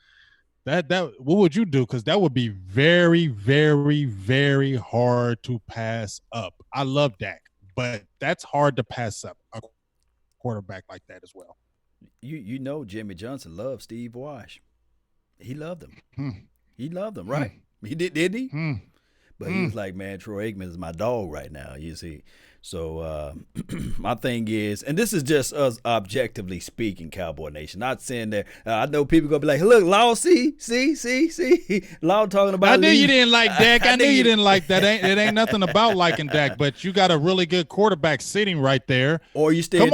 Speaker 2: That what would you do? Because that would be very, very, very hard to pass up. I love Dak, but that's hard to pass up a quarterback like that as well.
Speaker 1: You know Jimmy Johnson loved Steve Wash. He loved him. He loved him, right? He didn't he? But he was like, man, Troy Aikman is my dog right now, you see. So my thing is, and this is just us objectively speaking, Cowboy Nation, not saying that I know people going to be like, look, Law, see, Law talking about
Speaker 2: I knew you didn't like Dak. I knew you didn't like that. It ain't nothing about liking Dak, but you got a really good quarterback sitting right there.
Speaker 1: Or you staying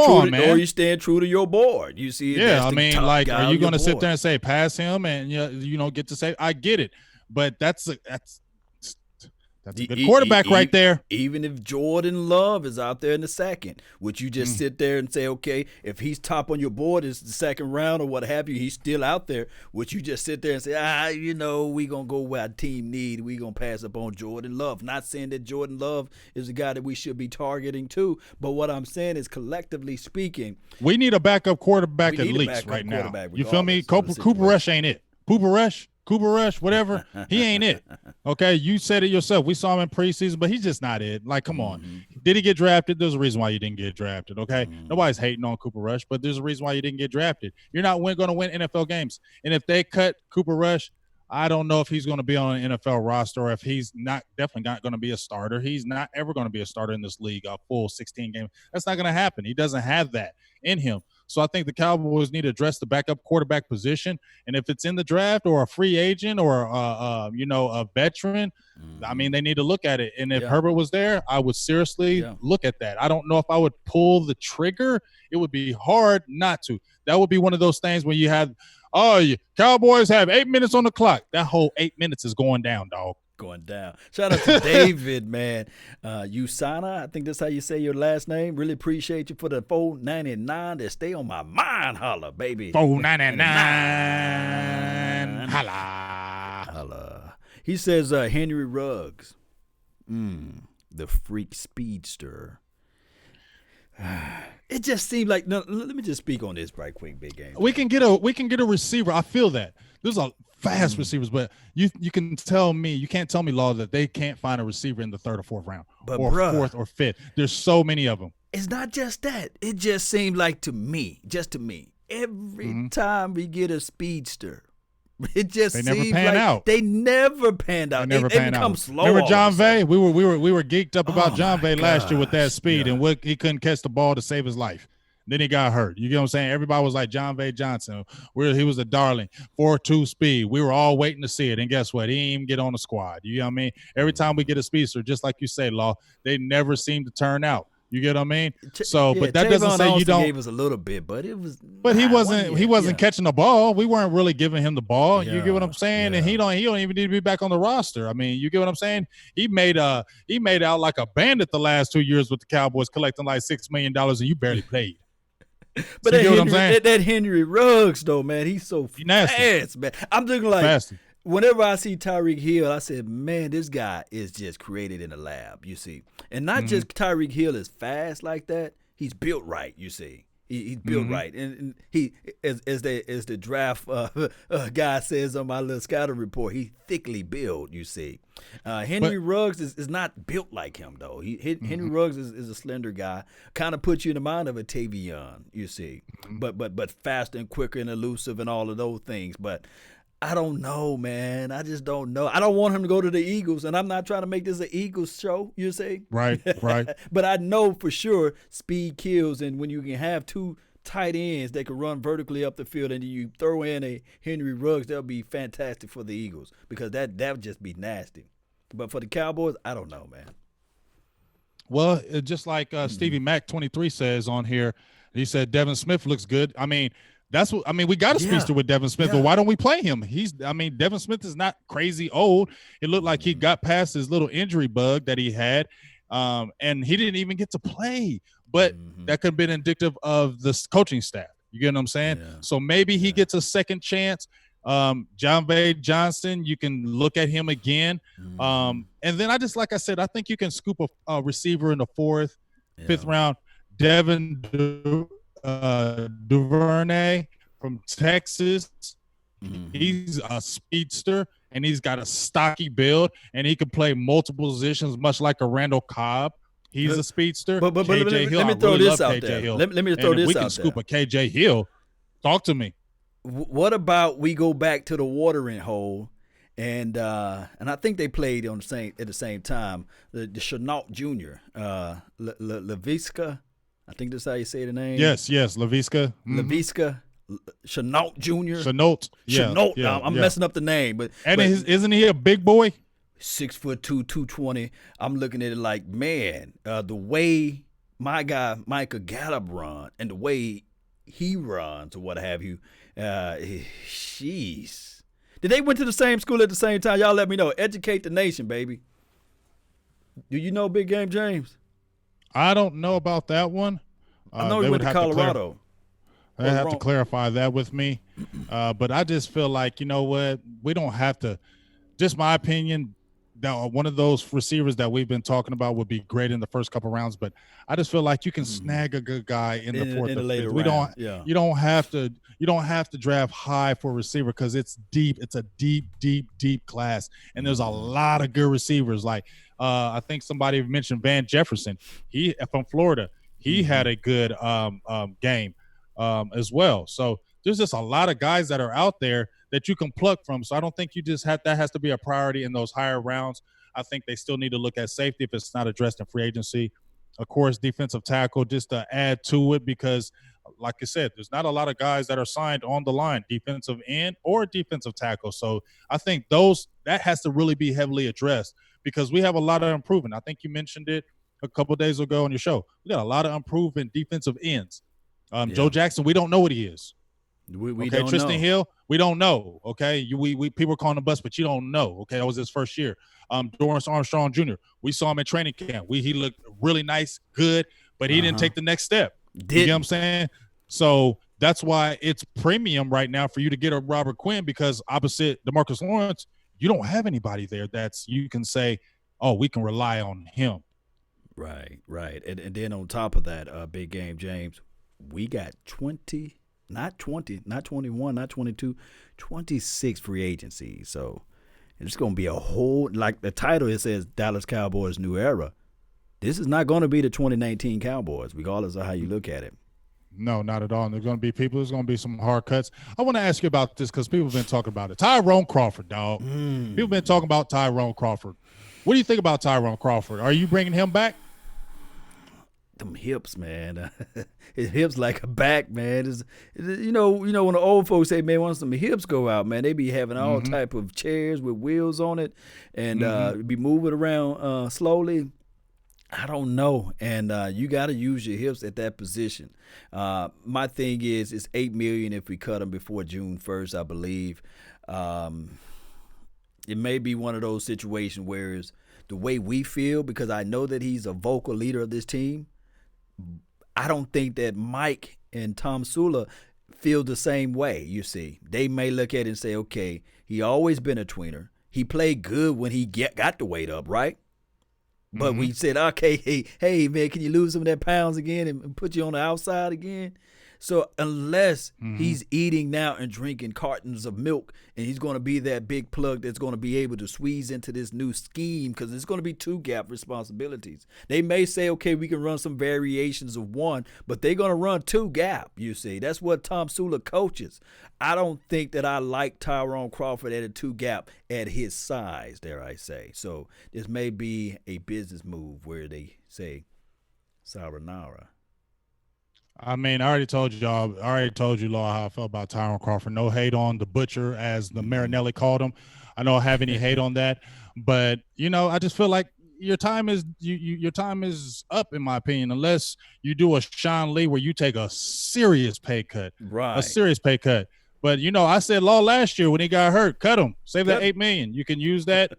Speaker 1: true to your board. You see,
Speaker 2: yeah, I mean, like, are you going to sit there and say, pass him and, get to say, I get it. But that's a good quarterback right there.
Speaker 1: Even if Jordan Love is out there in the second, would you just sit there and say, okay, if he's top on your board, it's the second round or what have you, he's still out there. Would you just sit there and say, we going to go where our team need. We going to pass up on Jordan Love. Not saying that Jordan Love is the guy that we should be targeting too, but what I'm saying is collectively speaking,
Speaker 2: we need a backup quarterback at least right now. You feel me? Cooper Rush ain't it. Cooper Rush, whatever, he ain't it. Okay, you said it yourself. We saw him in preseason, but he's just not it. Like, come on. Did he get drafted? There's a reason why you didn't get drafted, okay? Nobody's hating on Cooper Rush, but there's a reason why you didn't get drafted. You're not going to win NFL games. And if they cut Cooper Rush, I don't know if he's going to be on an NFL roster or if he's definitely not going to be a starter. He's not ever going to be a starter in this league, a full 16 game. That's not going to happen. He doesn't have that in him. So I think the Cowboys need to address the backup quarterback position. And if it's in the draft or a free agent or, a veteran, I mean, they need to look at it. And if Herbert was there, I would seriously look at that. I don't know if I would pull the trigger. It would be hard not to. That would be one of those things where you have, Cowboys have 8 minutes on the clock. That whole 8 minutes is going down, dog.
Speaker 1: Going down. Shout out to David, man. Usana, I think that's how you say your last name. Really appreciate you for the $4.99 that stay on my mind, holla, baby.
Speaker 2: $4.99. Holla.
Speaker 1: Holla. He says Henry Ruggs, the freak speedster. It just seemed like no. Let me just speak on this right quick, big game.
Speaker 2: We can get a receiver. I feel that there's a fast receivers, but you can't tell me, Law, that they can't find a receiver in the third or fourth round, or fourth or fifth. There's so many of them.
Speaker 1: It's not just that. It just seemed like to me, every time we get a speedster, it just
Speaker 2: they
Speaker 1: seems
Speaker 2: never pan
Speaker 1: like
Speaker 2: out.
Speaker 1: They never panned out. They become slow.
Speaker 2: Remember John Vay? We were geeked up about John Vay last year with that speed,
Speaker 1: yeah.
Speaker 2: and he couldn't catch the ball to save his life. Then he got hurt. You get what I'm saying? Everybody was like John Vay Johnson. He was a darling. 4.2 speed. We were all waiting to see it. And guess what? He didn't even get on the squad. You know what I mean? Every time we get a speedster, just like you say, Law, they never seem to turn out. You get what I mean? So, but that doesn't say you don't.
Speaker 1: Gave us a little bit, but it was.
Speaker 2: But he wasn't catching the ball. We weren't really giving him the ball.
Speaker 1: Yeah,
Speaker 2: you get what I'm saying?
Speaker 1: yeah.
Speaker 2: And he don't even need to be back on the roster. I mean, you get what I'm saying? He made out like a bandit the last 2 years with the Cowboys, collecting like $6 million, and you barely played.
Speaker 1: But
Speaker 2: so
Speaker 1: that Henry Ruggs though, man, he's so fast, man. I'm thinking like. Fasty. Whenever I see Tyreek Hill, I said, man, this guy is just created in a lab, you see. And not just Tyreek Hill is fast like that. He's built right, you see. He's built right. And he, as the draft guy says on my little scouting report, he's thickly built, you see. Henry Ruggs is not built like him, though. Henry Ruggs is a slender guy. Kind of puts you in the mind of a Tavion, you see. But faster and quicker and elusive and all of those things. But I don't know, man. I just don't know. I don't want him to go to the Eagles, and I'm not trying to make this an Eagles show, you say?
Speaker 2: Right.
Speaker 1: But I know for sure speed kills, and when you can have two tight ends that can run vertically up the field and you throw in a Henry Ruggs, that'll be fantastic for the Eagles because that would just be nasty. But for the Cowboys, I don't know, man.
Speaker 2: Well, just like Stevie Mac 23 says on here, he said Devin Smith looks good. I mean, we got a speedster with Devin Smith, but why don't we play him? Devin Smith is not crazy old. It looked like he got past his little injury bug that he had, and he didn't even get to play. But that could have been indicative of the coaching staff. You get what I'm saying? Yeah. So maybe he gets a second chance. John Vay Johnson, you can look at him again. And then I think you can scoop a receiver in the fourth, fifth round. Devin Duvernay from Texas. He's a speedster, and he's got a stocky build, and he can play multiple positions, much like a Randall Cobb. He's a speedster.
Speaker 1: But KJ Hill, let me throw this out there. Let me throw this out there. We can
Speaker 2: scoop a KJ Hill. Talk to me.
Speaker 1: What about we go back to the watering hole, and I think they played at the same time. The Chenault Jr. Laviska. I think that's how you say the name.
Speaker 2: Yes, Laviska.
Speaker 1: Laviska, Chenault Jr.
Speaker 2: Chenault.
Speaker 1: Chenault. I'm messing up the name, but
Speaker 2: isn't he a big boy?
Speaker 1: 6'2", 220. I'm looking at it like, man, the way my guy Michael Gallup run and the way he runs or what have you, jeez. Did they went to the same school at the same time? Y'all let me know. Educate the nation, baby. Do you know Big Game James?
Speaker 2: I don't know about that one.
Speaker 1: I know he went to Colorado.
Speaker 2: They have to clarify that with me. But I just feel like, you know what, we don't have to. Just my opinion, that one of those receivers that we've been talking about would be great in the first couple rounds. But I just feel like you can snag a good guy in the fourth or fifth. You don't have to draft high for a receiver because it's deep. It's a deep class, and there's a lot of good receivers. Like I think somebody mentioned Van Jefferson. He from Florida. He had a good game as well. So there's just a lot of guys that are out there that you can pluck from. So I don't think you just that has to be a priority in those higher rounds. I think they still need to look at safety if it's not addressed in free agency. Of course, defensive tackle, just to add to it, because like I said, there's not a lot of guys that are signed on the line, defensive end or defensive tackle. So I think that has to really be heavily addressed because we have a lot of improvement. I think you mentioned it a couple of days ago on your show. We got a lot of improvement defensive ends. Joe Jackson, we don't know what he is.
Speaker 1: We don't
Speaker 2: Tristan
Speaker 1: know.
Speaker 2: Hill, we don't know. Okay, we people are calling him bust, but you don't know. Okay, that was his first year. Dorrance Armstrong Jr. We saw him in training camp. He looked really nice, good, but he didn't take the next step. You know what I'm saying? So That's why it's premium right now for you to get a Robert Quinn, because opposite DeMarcus Lawrence, you don't have anybody there that's you can say, oh, we can rely on him.
Speaker 1: Right. And then on top of that, big game, James, we got 20, not 20, not 21, not 22, 26 free agencies. So it's going to be a whole, like the title, it says Dallas Cowboys New Era. This is not going to be the 2019 Cowboys, regardless of how you look at it.
Speaker 2: No, not at all. And there's going to be people. There's going to be some hard cuts. I want to ask you about this because people have been talking about it. Tyrone Crawford, dog. People have been talking about Tyrone Crawford. What do you think about Tyrone Crawford? Are you bringing him back?
Speaker 1: Them hips, man. His hips like a back, man. You know when the old folks say, man, once some hips go out, man, they be having all type of chairs with wheels on it and be moving around slowly. I don't know, and you got to use your hips at that position. My thing is, it's $8 million if we cut them before June 1st, I believe. It may be one of those situations where it's the way we feel, because I know that he's a vocal leader of this team. I don't think that Mike and Tom Sula feel the same way. You see, they may look at it and say, okay, he always been a tweener. He played good when he got the weight up, right? But we said, okay, hey, man, can you lose some of that pounds again and put you on the outside again? So unless he's eating now and drinking cartons of milk, and he's going to be that big plug that's going to be able to squeeze into this new scheme, because it's going to be 2-gap responsibilities. They may say, okay, we can run some variations of 1, but they're going to run 2-gap, you see. That's what Tom Sula coaches. I don't think that I like Tyrone Crawford at a 2-gap at his size, dare I say. So this may be a business move where they say, sayonara.
Speaker 2: I mean, I already told you, Law, how I felt about Tyrone Crawford. No hate on the butcher, as the Marinelli called him. I don't have any hate on that, but I just feel like your time is your time is up, in my opinion, unless you do a Sean Lee where you take a serious pay cut,
Speaker 1: right?
Speaker 2: A serious pay cut. But I said Law last year when he got hurt, cut him, save that $8 million. You can use that,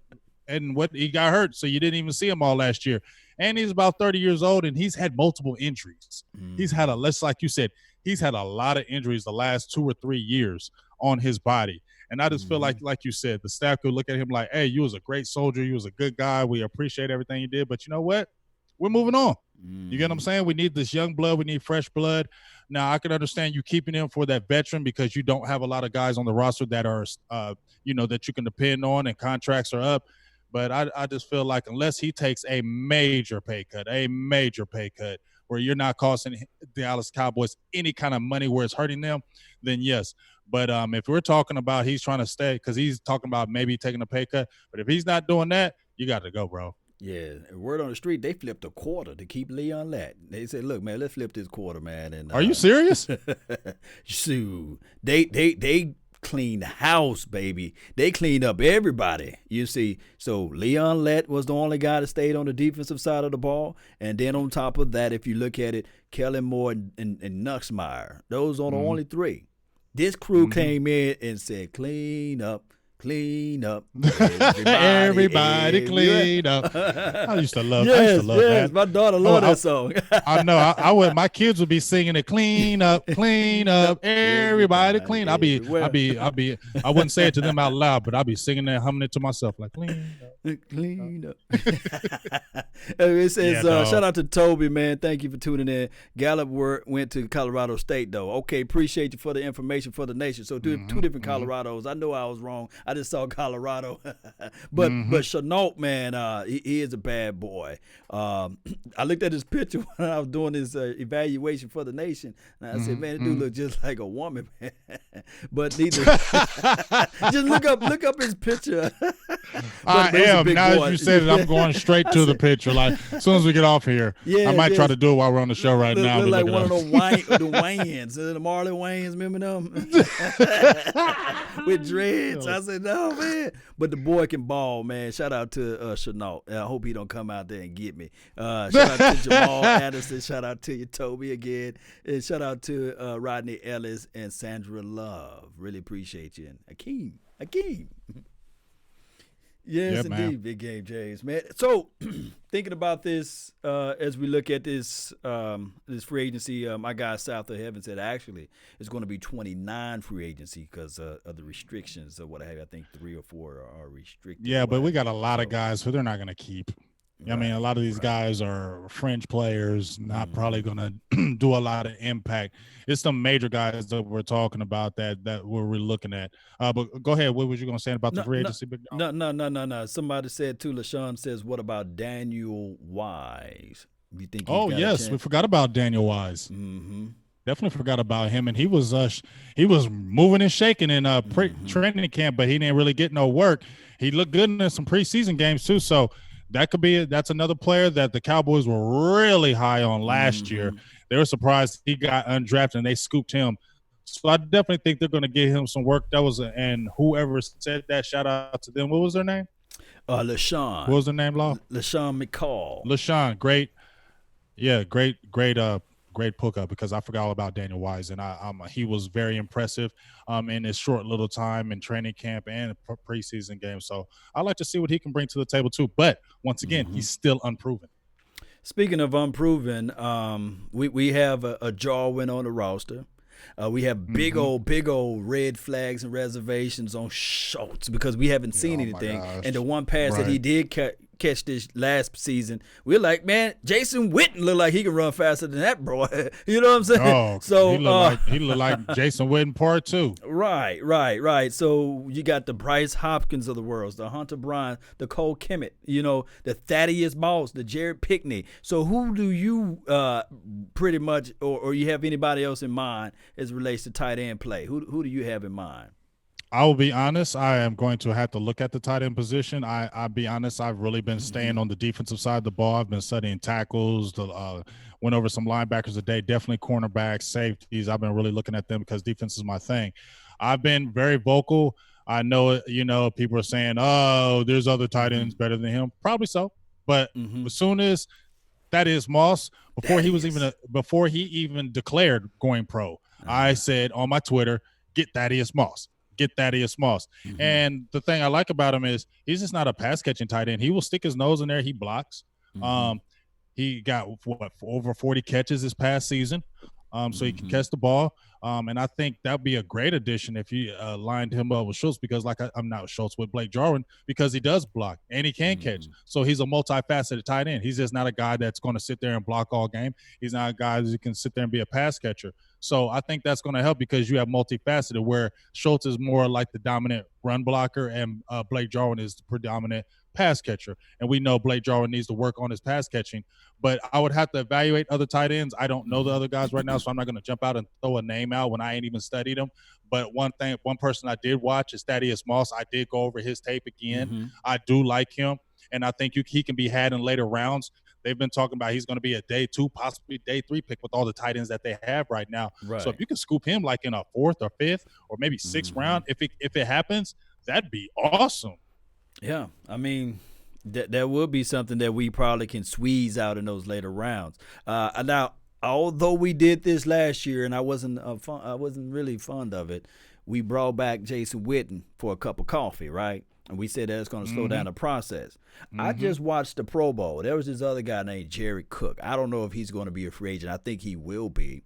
Speaker 2: and what he got hurt, so you didn't even see him all last year. And he's about 30 years old, and he's had multiple injuries. He's had like you said, he's had a lot of injuries the last 2 or 3 years on his body. And I just feel like you said, the staff could look at him like, hey, you was a great soldier. You was a good guy. We appreciate everything you did. But you know what? We're moving on. You get what I'm saying? We need this young blood. We need fresh blood. Now, I can understand you keeping him for that veteran because you don't have a lot of guys on the roster that are, that you can depend on, and contracts are up. But I just feel like unless he takes a major pay cut where you're not costing the Dallas Cowboys any kind of money where it's hurting them, then yes. But if we're talking about he's trying to stay, because he's talking about maybe taking a pay cut, but if he's not doing that, you got to go, bro.
Speaker 1: Yeah, word on the street, they flipped a quarter to keep Leon Lett. They said, look, man, let's flip this quarter, man. And
Speaker 2: are you serious?
Speaker 1: Shoot, they cleaned the house, baby. They cleaned up everybody, you see. So Leon Lett was the only guy that stayed on the defensive side of the ball. And then on top of that, if you look at it, Kellen Moore and Nuxmeyer, those are the only 3. This crew came in and said, clean up.
Speaker 2: Everybody clean up. I used to love that.
Speaker 1: My daughter loved that song.
Speaker 2: I know. I would. My kids would be singing it. Clean up, everybody clean. I wouldn't say it to them out loud, but I'd be singing it, humming it to myself, like clean up.
Speaker 1: It says, shout out to Toby, man. Thank you for tuning in. Gallup went to Colorado State, though. Okay, appreciate you for the information for the nation. So two different Colorados. I know I was wrong. I just saw Colorado. but Chenault, man, he is a bad boy. I looked at his picture when I was doing this evaluation for the nation, and I said, man, the dude look just like a woman, man. But neither. Just look up his picture.
Speaker 2: I am. Now that you said it, I'm going straight to the picture. Like, as soon as we get off here, I might try to do it while we're on the show right now.
Speaker 1: Look like one of the Wayans, the Marley Wayans, remember them? With dreads. I said, no, man. But the boy can ball, man. Shout out to Chenault. I hope he don't come out there and get me. Shout out to Jamal Addison. Shout out to you, Toby, again. And shout out to Rodney Ellis and Sandra Love. Really appreciate you. And Akeem. Yes,
Speaker 2: Yeah, man.
Speaker 1: indeed, big game, James, man. So, thinking about this as we look at this free agency, my guy South of Heaven said actually it's going to be 29 free agency because of the restrictions or what have you. I think 3 or 4 are restricted or
Speaker 2: Yeah,
Speaker 1: what
Speaker 2: but we
Speaker 1: have
Speaker 2: got
Speaker 1: you.
Speaker 2: a lot of
Speaker 1: So,
Speaker 2: guys who they're not going to keep. I mean, a
Speaker 1: right,
Speaker 2: lot of these
Speaker 1: right.
Speaker 2: guys are fringe players, not probably
Speaker 1: Mm-hmm.
Speaker 2: going to do a lot of impact. It's some major guys that we're talking about that we're looking at. But go ahead. What was you going to say about the
Speaker 1: No,
Speaker 2: free
Speaker 1: no,
Speaker 2: agency, big dog?
Speaker 1: no. Somebody said too. LaShawn says, "What about Daniel Wise? You think he's
Speaker 2: Oh
Speaker 1: got a
Speaker 2: yes, we
Speaker 1: chance?"
Speaker 2: forgot about Daniel Wise.
Speaker 1: Mm-hmm.
Speaker 2: Definitely forgot about him, and he was moving and shaking in
Speaker 1: Mm-hmm.
Speaker 2: training camp, but he didn't really get no work. He looked good in some preseason games too, so that's another player that the Cowboys were really high on last year.
Speaker 1: Mm-hmm.
Speaker 2: They were surprised he got undrafted and they scooped him. So I definitely think they're going to get him some work. And whoever said that, shout out to them. What was their name? What
Speaker 1: LaShawn,
Speaker 2: was their name, Law?
Speaker 1: LaShawn McCall.
Speaker 2: LaShawn. Great. Yeah, great hookup because I forgot all about Daniel Wise and he was very impressive in his short little time in training camp and preseason games. So I like to see what he can bring to the table too. But once again,
Speaker 1: Mm-hmm.
Speaker 2: he's still unproven.
Speaker 1: Speaking of unproven, we have a Jarwin on the roster. We have
Speaker 2: Mm-hmm.
Speaker 1: big old red flags and reservations on Schultz because we haven't
Speaker 2: Yeah,
Speaker 1: seen
Speaker 2: oh my
Speaker 1: anything. And the
Speaker 2: gosh.
Speaker 1: one pass that he
Speaker 2: Right.
Speaker 1: did catch this last season, we're like, man, Jason Witten look like he can run faster than that, bro. You know what I'm saying?
Speaker 2: Oh,
Speaker 1: So,
Speaker 2: he looked like Jason Witten part two.
Speaker 1: right. So you got the Bryce Hopkins of the world, the Hunter Bryant, the Cole Kemet, the Thaddeus Moss, the Jared Pickney. So who do you pretty much, or you have anybody else in mind as it relates to tight end play? Who do you have in mind?
Speaker 2: I will be honest. I am going to have to look at the tight end position. I'll be honest. I've really been
Speaker 1: Mm-hmm.
Speaker 2: staying on the defensive side of the ball. I've been studying tackles. Went over some linebackers today. Definitely cornerbacks, safeties. I've been really looking at them because defense is my thing. I've been very vocal. I know it. People are saying, "Oh, there's other tight
Speaker 1: Mm-hmm.
Speaker 2: ends better than him." Probably so, but
Speaker 1: Mm-hmm.
Speaker 2: as soon as Thaddeus Moss,
Speaker 1: That is.
Speaker 2: before he even declared going pro, I
Speaker 1: Uh-huh.
Speaker 2: said on my Twitter, "Get Thaddeus Moss, get Thaddeus Moss."
Speaker 1: Mm-hmm.
Speaker 2: And the thing I like about him is he's just not a pass catching tight end. He will stick his nose in there. He blocks.
Speaker 1: Mm-hmm.
Speaker 2: Um, he got over 40 catches this past season. So he can
Speaker 1: Mm-hmm.
Speaker 2: catch the ball. And I think that'd be a great addition if you lined him up with Schultz because, I'm not with Schultz, with Blake Jarwin because he does block and he can catch.
Speaker 1: Mm-hmm.
Speaker 2: So he's a multifaceted tight end. He's just not a guy that's going to sit there and block all game. He's not a guy who can sit there and be a pass catcher. So I think that's going to help because you have multifaceted where Schultz is more like the dominant run blocker and Blake Jarwin is the predominant pass catcher. And we know Blake Jarwin needs to work on his pass catching. But I would have to evaluate other tight ends. I don't know the other guys right now, so I'm not going to jump out and throw a name out when I ain't even studied them. But one person I did watch is Thaddeus Moss. I did go over his tape again.
Speaker 1: Mm-hmm.
Speaker 2: I do like him, and I think he can be had in later rounds. They've been talking about he's going to be a day 2, possibly day 3 pick with all the tight ends that they have right now. So if
Speaker 1: Right.
Speaker 2: you can scoop him like in a 4th or 5th or maybe 6th
Speaker 1: Mm-hmm.
Speaker 2: round, if it happens, that'd be awesome.
Speaker 1: Yeah, I mean, that will be something that we probably can squeeze out in those later rounds. Now, although we did this last year, and I wasn't really fond of it, we brought back Jason Witten for a cup of coffee, right? And we said that's going to slow down the process. I
Speaker 2: Mm-hmm.
Speaker 1: just watched the Pro Bowl. There was this other guy named Jared Cook. I don't know if he's going to be a free agent. I think he will be.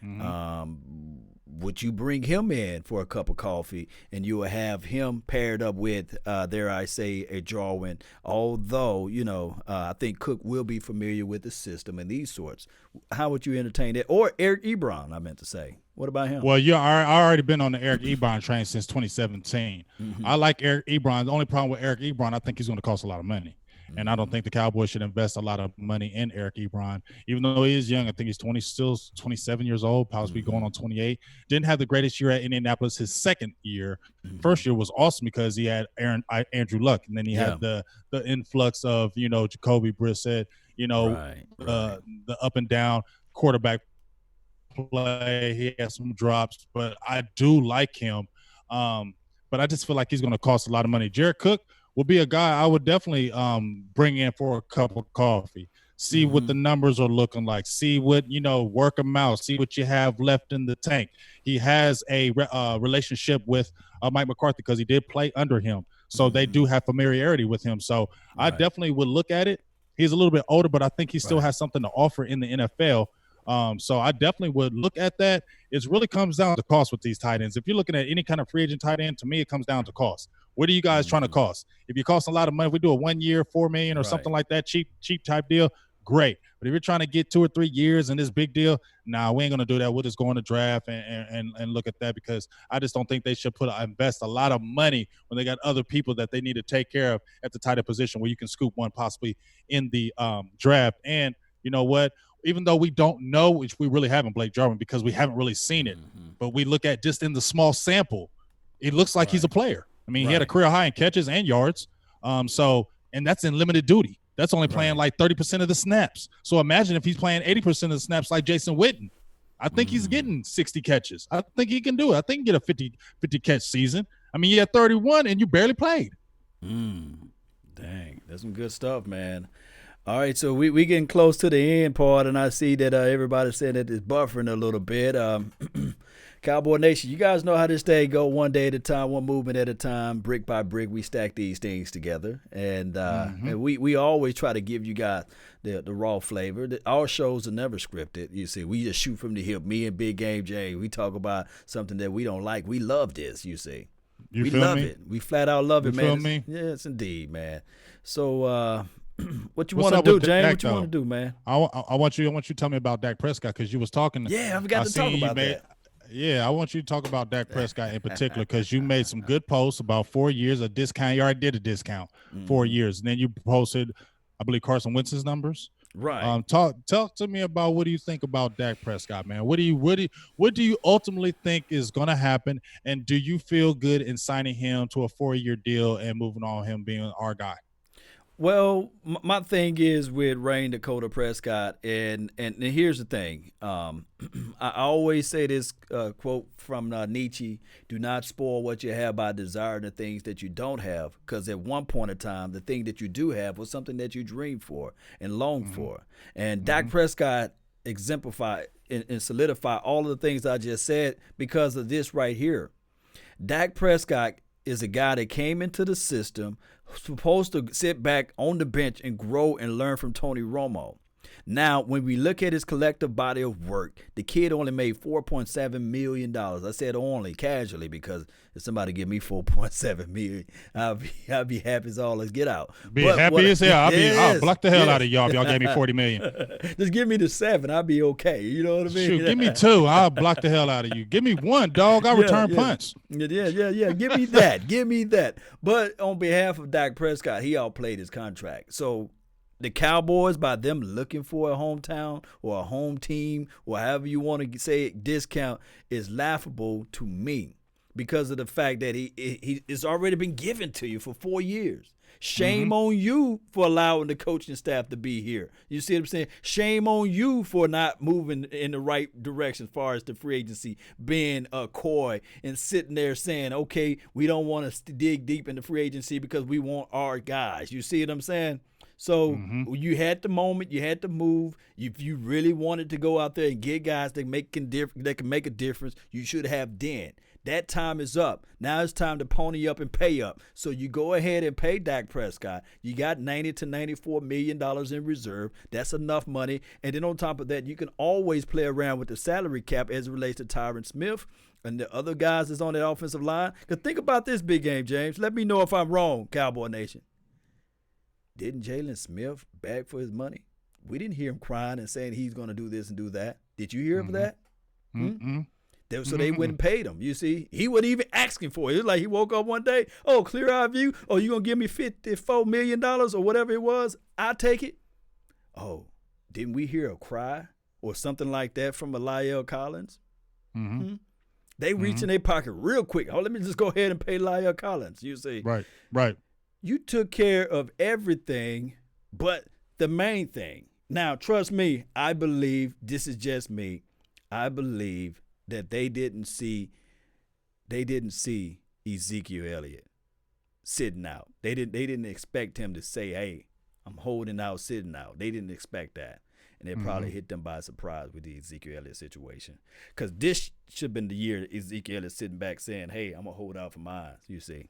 Speaker 1: Um, would you bring him in for a cup of coffee and you will have him paired up with, dare I say, a Jarwin? Although, I think Cook will be familiar with the system and these sorts. How would you entertain that? Or Eric Ebron, I meant to say. What about him?
Speaker 2: Well, I already been on the Eric Ebron train since 2017.
Speaker 1: Mm-hmm.
Speaker 2: I like Eric Ebron. The only problem with Eric Ebron, I think he's going to cost a lot of money. And I don't think the Cowboys should invest a lot of money in Eric Ebron, even though he is young. I think he's 27 years old, possibly going on 28. Didn't have the greatest year at Indianapolis his second year. First year was awesome because he had Andrew Luck, and then he had the influx of Jacoby Brissett,
Speaker 1: Right.
Speaker 2: the up and down quarterback play. He had some drops, but I do like him. But I just feel like he's going to cost a lot of money. Jared Cook will be a guy I would definitely bring in for a cup of coffee. See what the numbers are looking like. See what, work them out. See what you have left in the tank. He has a relationship with Mike McCarthy because he did play under him. So they do have familiarity with him. So I definitely would look at it. He's a little bit older, but I think he still has something to offer in the NFL. So I definitely would look at that. It really comes down to cost with these tight ends. If you're looking at any kind of free agent tight end, to me, it comes down to cost. What are you guys trying to cost? If you cost a lot of money, if we do a 1 year, $4 million or something like that, cheap type deal, great. But if you're trying to get 2 or 3 years in this big deal, nah, we ain't gonna do that. We'll just go on the draft and look at that, because I just don't think they should invest a lot of money when they got other people that they need to take care of at the tight end position, where you can scoop one possibly in the draft. And you know what? Even though we don't know, which we really haven't, Blake Jarwin, because we haven't really seen it, but we look at just in the small sample, it looks like he's a player. I mean, he had a career high in catches and yards. And that's in limited duty. That's only playing like 30% of the snaps. So imagine if he's playing 80% of the snaps like Jason Witten. I think he's getting 60 catches. I think he can do it. I think he can get a 50 catch season. I mean, you had 31 and you barely played.
Speaker 1: Dang, that's some good stuff, man. All right, so we getting close to the end part, and I see that everybody's saying that it's buffering a little bit. Cowboy Nation, you guys know how this thing go, one day at a time, one movement at a time, brick by brick. We stack these things together, and we always try to give you guys the raw flavor. Our shows are never scripted. You see, we just shoot from the hip. Me and Big Game Jay, we talk about something that we don't like. We love this, you see. We love it. We flat out love it, man.
Speaker 2: You feel me?
Speaker 1: Yes, indeed, man. So what you want to do, James? What you want to do, man?
Speaker 2: I want you to tell me about Dak Prescott, because you was talking.
Speaker 1: Yeah, I forgot to talk about that.
Speaker 2: Yeah, I want you to talk about Dak Prescott in particular, because you made some good posts about 4 years, a discount. You already did a discount, 4 years. And then you posted, I believe, Carson Wentz's numbers.
Speaker 1: Right.
Speaker 2: Talk to me about, what do you think about Dak Prescott, man? What do you ultimately think is going to happen? And do you feel good in signing him to a 4-year deal and moving on, him being our guy?
Speaker 1: Well, my thing is with Rain Dakota Prescott, and here's the thing. I always say this quote from Nietzsche: "Do not spoil what you have by desiring the things that you don't have, because at one point in time, the thing that you do have was something that you dreamed for and longed for." And Dak Prescott exemplify and solidify all of the things I just said because of this right here. Dak Prescott is a guy that came into the system supposed to sit back on the bench and grow and learn from Tony Romo. Now, when we look at his collective body of work, the kid only made $4.7 million. I said only casually, because if somebody give me $4.7 million, I'll be happy as all let's get out.
Speaker 2: Happy as hell. I'll block the hell out of y'all if y'all gave me $40 million.
Speaker 1: Just give me the 7. I'll be okay. You know what I mean?
Speaker 2: Shoot, give me 2. I'll block the hell out of you. Give me 1, dog. I'll return punts.
Speaker 1: Yeah. Give me that. Give me that. But on behalf of Dak Prescott, he outplayed his contract. So the Cowboys, by them looking for a hometown or a home team, or however you want to say it, discount, is laughable to me, because of the fact that he it's already been given to you for 4 years. Shame on you for allowing the coaching staff to be here. You see what I'm saying? Shame on you for not moving in the right direction as far as the free agency, being coy and sitting there saying, okay, we don't want to dig deep into free agency because we want our guys. You see what I'm saying? So you had the moment, you had to move. If you really wanted to go out there and get guys that can make a difference, you should have then. That time is up. Now it's time to pony up and pay up. So you go ahead and pay Dak Prescott. You got $90 to $94 million in reserve. That's enough money. And then on top of that, you can always play around with the salary cap as it relates to Tyron Smith and the other guys that's on that offensive line. Because think about this, Big Game, James. Let me know if I'm wrong, Cowboy Nation. Didn't Jalen Smith beg for his money? We didn't hear him crying and saying he's going to do this and do that. Did you hear of that? So they wouldn't pay him. You see, he wasn't even asking for it. It was like he woke up one day, oh, clear eye view. Oh, you going to give me $54 million or whatever it was? I'll take it. Oh, didn't we hear a cry or something like that from La'el Collins? They reach in their pocket real quick. Oh, let me just go ahead and pay La'el Collins. You see.
Speaker 2: Right.
Speaker 1: You took care of everything but the main thing. Now, trust me, I believe, this is just me, I believe that they didn't see Ezekiel Elliott sitting out. They didn't expect him to say, hey, I'm holding out, sitting out. They didn't expect that. And it probably hit them by surprise with the Ezekiel Elliott situation. Because this should have been the year Ezekiel Elliott sitting back saying, hey, I'm going to hold out for mine, you see.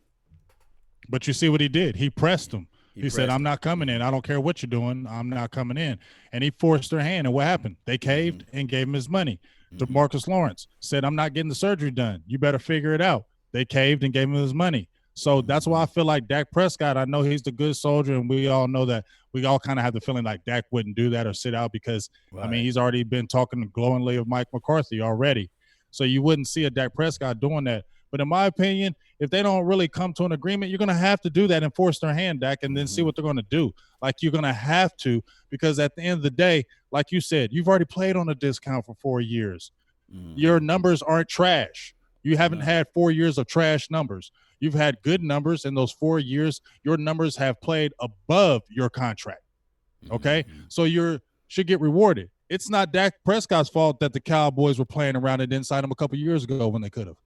Speaker 2: But you see what he did? He pressed him. He said, I'm
Speaker 1: him.
Speaker 2: not coming in. I don't care what you're doing. I'm not coming in. And he forced their hand. And what happened? They caved and gave him his money. DeMarcus Lawrence said, I'm not getting the surgery done. You better figure it out. They caved and gave him his money. So that's why I feel like Dak Prescott, I know he's the good soldier, and we all know that. We all kind of have the feeling like Dak wouldn't do that or sit out because, I mean, he's already been talking glowingly of Mike McCarthy already. So you wouldn't see a Dak Prescott doing that. But in my opinion, if they don't really come to an agreement, you're going to have to do that and force their hand, Dak, and then see what they're going to do. Like, you're going to have to, because at the end of the day, like you said, you've already played on a discount for 4 years. Your numbers aren't trash. You haven't had 4 years of trash numbers. You've had good numbers in those 4 years. Your numbers have played above your contract. Okay? So you should get rewarded. It's not Dak Prescott's fault that the Cowboys were playing around and didn't sign him a couple years ago when they could have.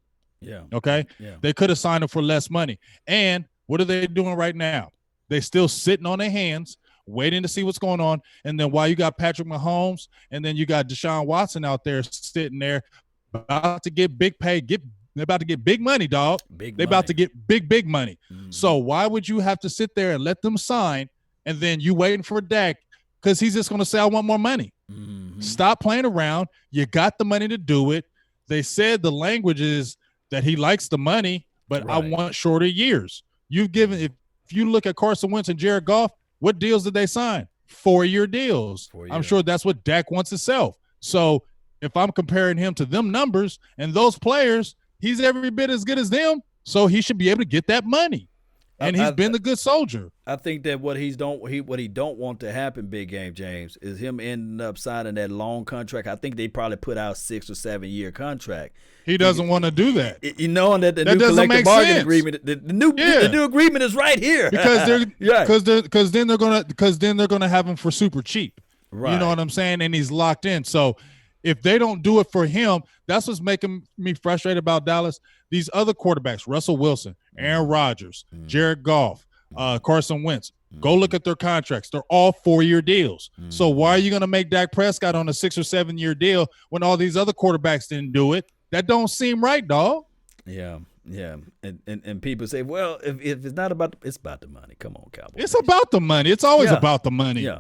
Speaker 1: Yeah.
Speaker 2: Okay?
Speaker 1: Yeah.
Speaker 2: They could have signed him for less money. And what are they doing right now? They still sitting on their hands, waiting to see what's going on. And then while you got Patrick Mahomes and then you got Deshaun Watson out there sitting there about to get big pay, they're about to get big money, dog. They're about to get big money. So why would you have to sit there and let them sign and then you waiting for Dak because he's just going to say, I want more money. Stop playing around. You got the money to do it. They said the language is that he likes the money, but I want shorter years. You've given, if you look at Carson Wentz and Jared Goff, what deals did they sign? 4-year deals. I'm sure that's what Dak wants himself. So if I'm comparing him to them numbers and those players, he's every bit as good as them, so he should be able to get that money. And he's been the good soldier. I
Speaker 1: think that what he don't want to happen, Big Game James, is him ending up signing that long contract. I think they probably put out 6 or 7 year contract.
Speaker 2: He doesn't want to do that.
Speaker 1: You know, and that the new collective bargaining agreement, the new agreement is right here.
Speaker 2: Because then they're gonna have him for super cheap.
Speaker 1: Right.
Speaker 2: You know what I'm saying? And he's locked in. So if they don't do it for him, that's what's making me frustrated about Dallas. These other quarterbacks, Russell Wilson, Aaron Rodgers, Jared Goff, Carson Wentz, go look at their contracts. They're all 4-year deals. So why are you going to make Dak Prescott on a 6 or 7 year deal when all these other quarterbacks didn't do it? That don't seem right, dog.
Speaker 1: Yeah. And people say, well, if it's not about it's about the money. Come on, Cowboys.
Speaker 2: It's about the money. It's always about the money.
Speaker 1: Yeah.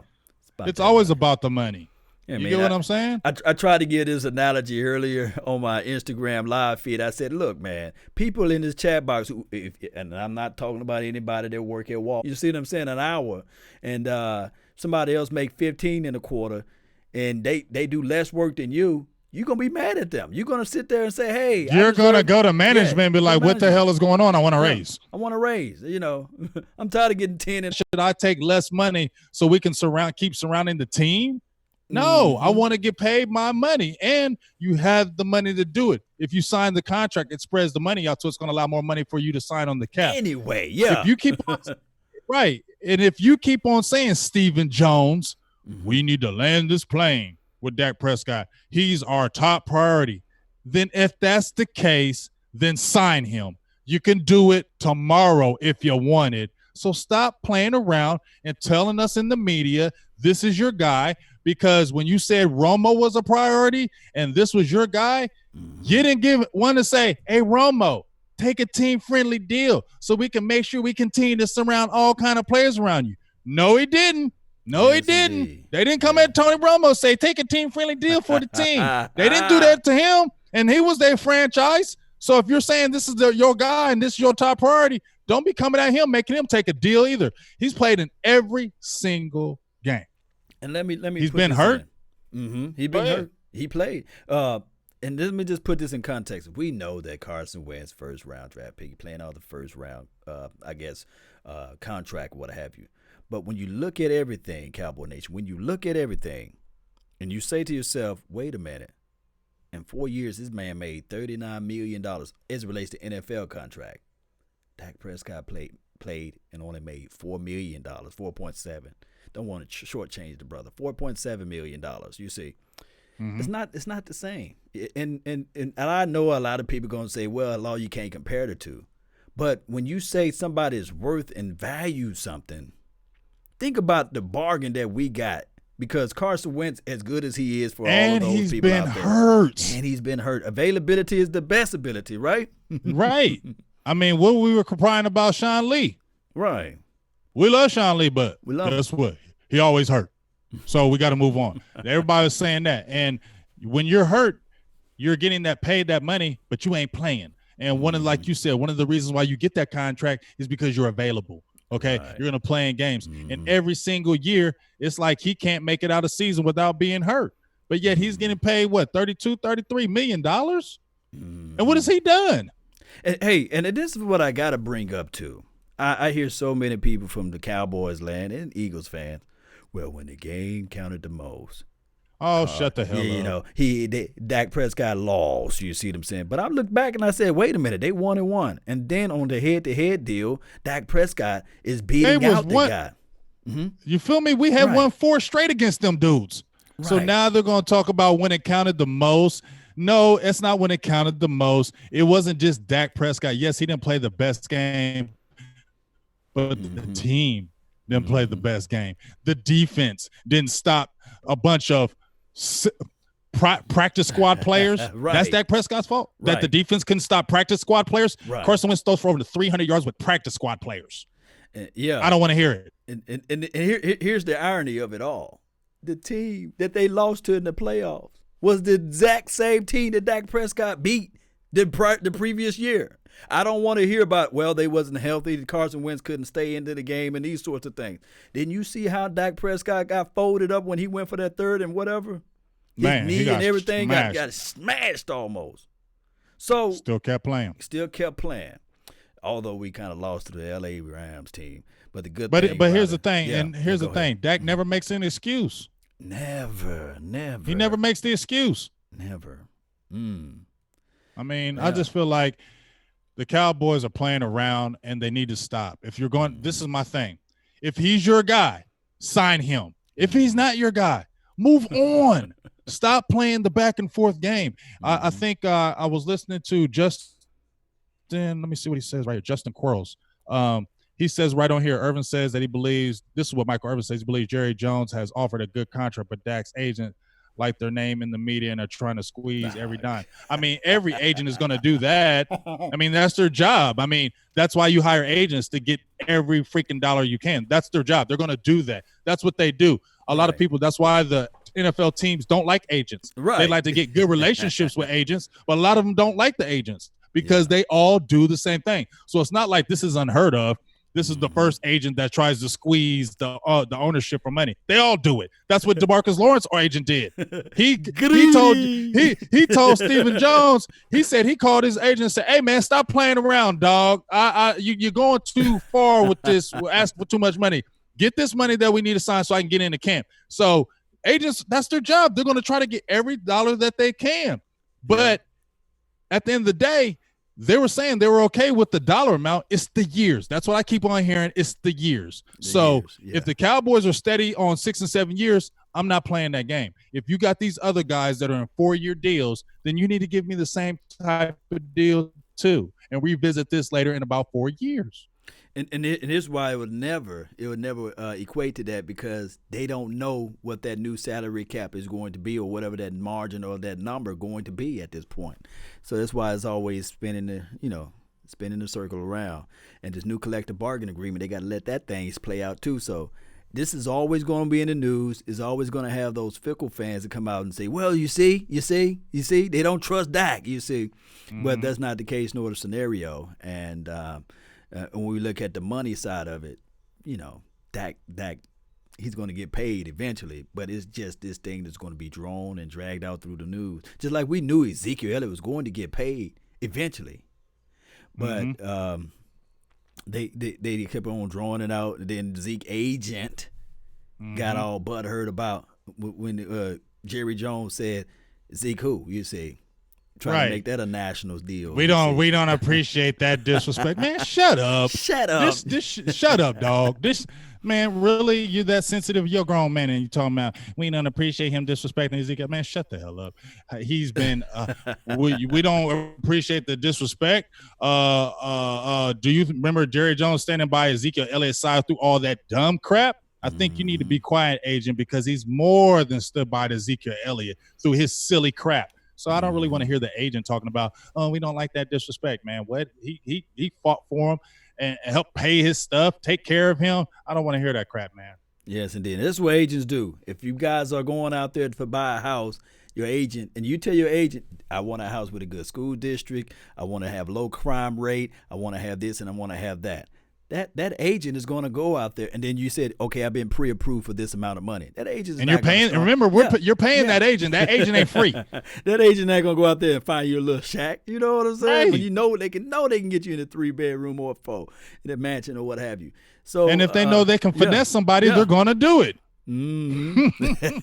Speaker 2: It's always about the money.
Speaker 1: Yeah,
Speaker 2: you get what I'm saying?
Speaker 1: I tried to give this analogy earlier on my Instagram live feed. I said, look, man, people in this chat box, and I'm not talking about anybody that work at Walmart. You see what I'm saying? An hour, and somebody else make 15 in a quarter, and they do less work than you. You're going to be mad at them. You're going to sit there and say, hey.
Speaker 2: You're going to go to management and be like, what the hell is going on? I want a raise.
Speaker 1: I want a raise. You know, I'm tired of getting 10.
Speaker 2: Should I take less money so we can keep surrounding the team? No, I want to get paid my money, and you have the money to do it. If you sign the contract, it spreads the money out, so it's going to allow more money for you to sign on the cap.
Speaker 1: Anyway, yeah.
Speaker 2: If you keep on, right, and if you keep on saying, Stephen Jones, we need to land this plane with Dak Prescott, he's our top priority, then if that's the case, then sign him. You can do it tomorrow if you want it. So stop playing around and telling us in the media this is your guy. Because when you said Romo was a priority and this was your guy, you didn't give one to say, hey, Romo, take a team-friendly deal so we can make sure we continue to surround all kind of players around you. No, he didn't. No, he didn't. Indeed. They didn't come at Tony Romo and say, take a team-friendly deal for the team. They didn't do that to him, and he was their franchise. So if you're saying this is your guy and this is your top priority, don't be coming at him, making him take a deal either. He's played in every single game.
Speaker 1: And let me.
Speaker 2: He's been hurt.
Speaker 1: He's been hurt. He played. And let me just put this in context. We know that Carson Wentz, first round draft pick, playing all the first round, contract, what have you. But when you look at everything, Cowboy Nation, when you look at everything, and you say to yourself, wait a minute, in 4 years, this man made $39 million as it relates to NFL contract. Dak Prescott played and only made $4 million, 4.7. Don't want to shortchange the brother. $4.7 million. You see, it's not the same. And I know a lot of people going to say, well, Law, you can't compare the two. But when you say somebody is worth and value something, think about the bargain that we got. Because Carson Wentz, as good as he is for all of those people out there, and he's been hurt. Availability is the best ability, right?
Speaker 2: Right. I mean, what we were crying about Sean Lee.
Speaker 1: Right.
Speaker 2: We love Sean Lee, but
Speaker 1: We love
Speaker 2: guess what? He always hurt. So we got to move on. Everybody's saying that. And when you're hurt, you're getting paid that money, but you ain't playing. And like you said, one of the reasons why you get that contract is because you're available. Okay. Right. You're going to play in games. And every single year, it's like he can't make it out of season without being hurt. But yet he's getting paid, what, $33 million? And what has he done?
Speaker 1: Hey, and this is what I got to bring up too. I hear so many people from the Cowboys land and Eagles fans. Well, when the game counted the most.
Speaker 2: Oh, shut the hell up.
Speaker 1: You know, Dak Prescott lost, you see what I'm saying? But I looked back and I said, wait a minute, they 1-1. And then on the head-to-head deal, Dak Prescott is beating out the guy.
Speaker 2: Mm-hmm. You feel me? We had won 4 straight against them dudes. Right. So now they're going to talk about when it counted the most. No, it's not when it counted the most. It wasn't just Dak Prescott. Yes, he didn't play the best game, but the team didn't play the best game. The defense didn't stop a bunch of practice squad players. Right. That's Dak Prescott's fault. Right. That the defense couldn't stop practice squad players. Right. Carson Wentz throws for over 300 yards with practice squad players.
Speaker 1: Yeah,
Speaker 2: I don't want to hear it.
Speaker 1: And here's the irony of it all: the team that they lost to in the playoffs was the exact same team that Dak Prescott beat the previous year. I don't want to hear about, well, they wasn't healthy, Carson Wentz couldn't stay into the game and these sorts of things. Didn't you see how Dak Prescott got folded up when he went for that third and whatever? His knee and everything got smashed almost. So
Speaker 2: still kept playing.
Speaker 1: Although we kind of lost to the L.A. Rams team. But the good
Speaker 2: thing here's the thing, and here's the thing. Dak never makes an excuse.
Speaker 1: Never.
Speaker 2: He never makes the excuse.
Speaker 1: Never.
Speaker 2: I mean, I just feel like the Cowboys are playing around and they need to stop. If you're going, this is my thing. If he's your guy, sign him. If he's not your guy, move on. Stop playing the back and forth game. I think I was listening to Justin. Let me see what he says right here. Justin Quarles. He says right on here, Irvin says that he believes, this is what Michael Irvin says, he believes Jerry Jones has offered a good contract, but Dak's agent like their name in the media and are trying to squeeze every dime. I mean, every agent is going to do that. I mean, that's their job. I mean, that's why you hire agents, to get every freaking dollar you can. That's their job. They're going to do that. That's what they do. A lot of people, that's why the NFL teams don't like agents. Right. They like to get good relationships with agents, but a lot of them don't like the agents because they all do the same thing. So it's not like this is unheard of. This is the first agent that tries to squeeze the ownership for money. They all do it. That's what DeMarcus Lawrence, our agent, did. He told Stephen Jones. He said he called his agent and said, "Hey man, stop playing around, dog. You're going too far with this. We're asking for too much money. Get this money that we need to sign so I can get into camp." So agents, that's their job. They're going to try to get every dollar that they can. But at the end of the day, they were saying they were okay with the dollar amount. It's the years. That's what I keep on hearing. It's the years. If the Cowboys are steady on 6 and 7 years, I'm not playing that game. If you got these other guys that are in 4-year deals, then you need to give me the same type of deal too, and revisit this later in about 4 years.
Speaker 1: And here's why it would never equate to that, because they don't know what that new salary cap is going to be, or whatever that margin or that number going to be at this point. So that's why it's always spinning the circle around. And this new collective bargaining agreement, they got to let that thing play out too. So this is always going to be in the news. Is always going to have those fickle fans that come out and say, "Well, you see, they don't trust Dak." You see, but that's not the case nor the scenario. And when we look at the money side of it, Dak, he's going to get paid eventually, but it's just this thing that's going to be drawn and dragged out through the news. Just like we knew Ezekiel Elliott was going to get paid eventually, but they kept on drawing it out. And then Zeke agent got all butthurt about when Jerry Jones said, "Zeke who?" You see. Trying to make that a Nationals deal.
Speaker 2: We don't appreciate that disrespect, man. Shut up.
Speaker 1: Shut up.
Speaker 2: Shut up, dog. This man, really, you that sensitive? You're a grown man, and you talking about we don't appreciate him disrespecting Ezekiel. Man, shut the hell up. He's been. We don't appreciate the disrespect. Do you remember Jerry Jones standing by Ezekiel Elliott's side through all that dumb crap? I think you need to be quiet, agent, because he's more than stood by Ezekiel Elliott through his silly crap. So I don't really want to hear the agent talking about, oh, we don't like that disrespect, man. What he fought for him and helped pay his stuff, take care of him. I don't want to hear that crap, man.
Speaker 1: Yes, indeed. That's what agents do. If you guys are going out there to buy a house, your agent, and you tell your agent, I want a house with a good school district, I want to have low crime rate, I want to have this, and I want to have that. That agent is going to go out there, and then you said, okay, I've been pre-approved for this amount of money. That agent is
Speaker 2: and you're paying. And remember, you're paying that agent. That agent ain't free.
Speaker 1: That agent ain't gonna go out there and find you a little shack. You know what I'm saying?
Speaker 2: Hey.
Speaker 1: But you know they can get you in a 3-bedroom or 4 in a mansion or what have you. So,
Speaker 2: and if they know they can finesse somebody, they're gonna do it.
Speaker 1: Mm-hmm.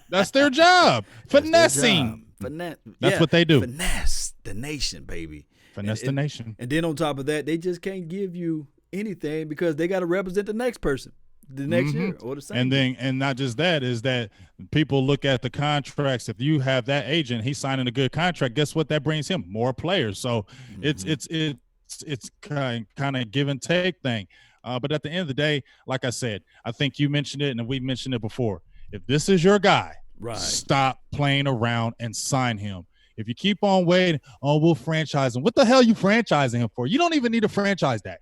Speaker 2: That's their job. Finessing. That's what they do.
Speaker 1: Finesse the nation, baby.
Speaker 2: Finesse the nation.
Speaker 1: And then on top of that, they just can't give you anything because they got to represent the next person the next year or the same.
Speaker 2: And not just that, is that people look at the contracts. If you have that agent, he's signing a good contract, guess what that brings him? More players. So it's kind of give and take thing. But at the end of the day, like I said, I think you mentioned it and we mentioned it before. If this is your guy, stop playing around and sign him. If you keep on waiting, we'll franchise him. What the hell are you franchising him for? You don't even need to franchise that.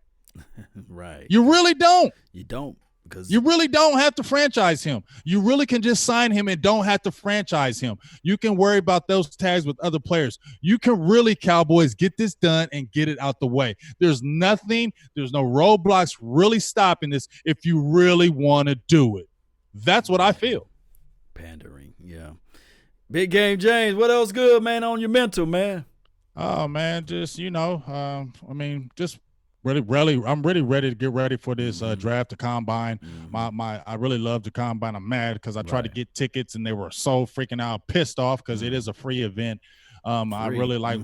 Speaker 1: Right.
Speaker 2: You really don't.
Speaker 1: You don't. Because
Speaker 2: you really don't have to franchise him. You really can just sign him and don't have to franchise him. You can worry about those tags with other players. You can really, Cowboys, get this done and get it out the way. There's no roadblocks really stopping this if you really want to do it. That's what I feel.
Speaker 1: Pandering, yeah. Big Game James, what else good, man, on your mental, man?
Speaker 2: Oh, man, just, just really, I'm really ready to get ready for this draft, the combine. I really love the combine. I'm mad because I tried to get tickets and they were so freaking out, pissed off because it is a free event. I really like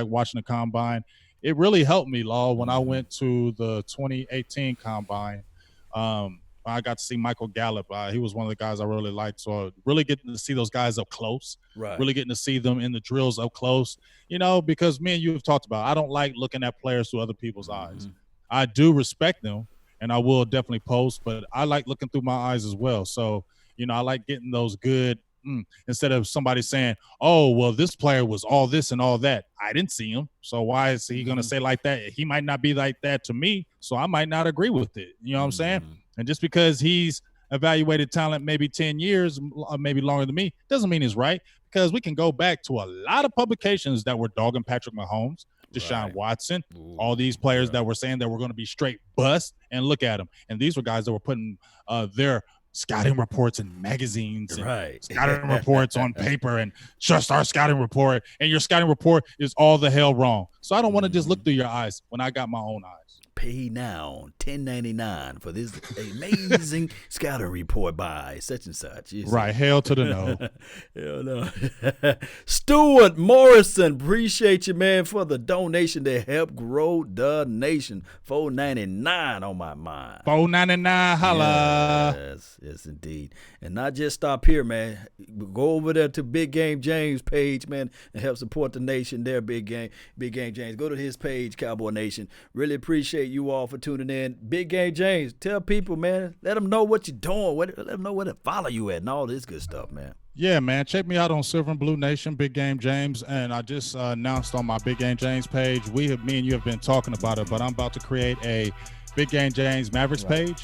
Speaker 2: watching the combine. It really helped me, Law, when I went to the 2018 combine. I got to see Michael Gallup. He was one of the guys I really liked. So really getting to see those guys up close, really getting to see them in the drills up close, because me and you have talked about, I don't like looking at players through other people's eyes. I do respect them and I will definitely post, but I like looking through my eyes as well. So, I like getting those good, instead of somebody saying, oh, well, this player was all this and all that. I didn't see him. So why is he going to say like that? He might not be like that to me. So I might not agree with it. You know what I'm saying? And just because he's evaluated talent maybe 10 years, maybe longer than me, doesn't mean he's right, because we can go back to a lot of publications that were dogging Patrick Mahomes, Deshaun Watson, all these players that were saying that we're going to be straight bust, and look at them. And these were guys that were putting their scouting reports in magazines and scouting reports on paper and trust our scouting report, and your scouting report is all the hell wrong. So I don't want to just look through your eyes when I got my own eyes.
Speaker 1: Pay now $10.99 for this amazing scouting report by such and such.
Speaker 2: Right, hell to the no.
Speaker 1: Hell no. Stuart Morrison, appreciate you, man, for the donation to help grow the nation. $4.99 on my mind.
Speaker 2: $4.99, holla.
Speaker 1: Yes, indeed. And not just stop here, man. Go over there to Big Game James page, man, and help support the nation there, Big Game James. Go to his page, Cowboy Nation. Really appreciate you all for tuning in. Big Game James, tell people, man, let them know what you're doing. Let them know where to follow you at and all this good stuff, man.
Speaker 2: Yeah, man. Check me out on Silver and Blue Nation, Big Game James. And I just announced on my Big Game James page, me and you have been talking about it, but I'm about to create a Big Game James Mavericks page.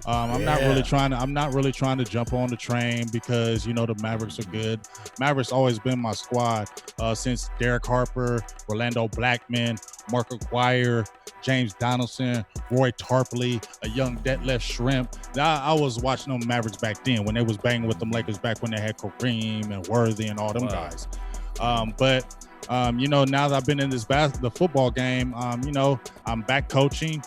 Speaker 2: I'm not really trying to jump on the train because, the Mavericks are good. Mavericks always been my squad since Derek Harper, Orlando Blackman, Mark Aguirre, James Donaldson, Roy Tarpley, a young Detlef Shrimp. I was watching them Mavericks back then when they was banging with them Lakers back when they had Kareem and Worthy and all them guys. But now that I've been in the football game, I'm back coaching,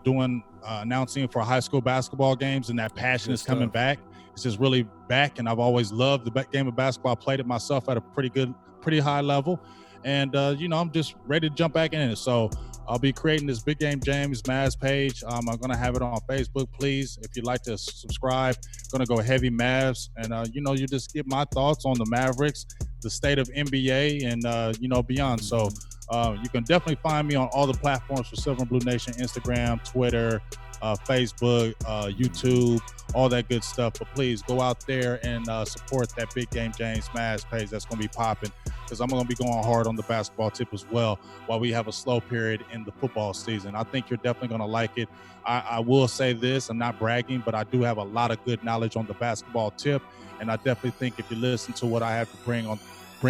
Speaker 2: doing announcing for high school basketball games, and that passion is coming back. It's just really back, and I've always loved the game of basketball. I played it myself at a pretty high level, and I'm just ready to jump back in it. So I'll be creating this Big Game James Mavs page. I'm going to have it on Facebook. Please, if you'd like to subscribe, going to go heavy Mavs, and you just get my thoughts on the Mavericks, the state of NBA, and beyond. So you can definitely find me on all the platforms for Silver and Blue Nation: Instagram, Twitter, Facebook, YouTube, all that good stuff. But please go out there and support that Big Game James Mavs page. That's going to be popping, because I'm going to be going hard on the basketball tip as well while we have a slow period in the football season. I think you're definitely going to like it. I will say this, I'm not bragging, but I do have a lot of good knowledge on the basketball tip, and I definitely think if you listen to what I have to bring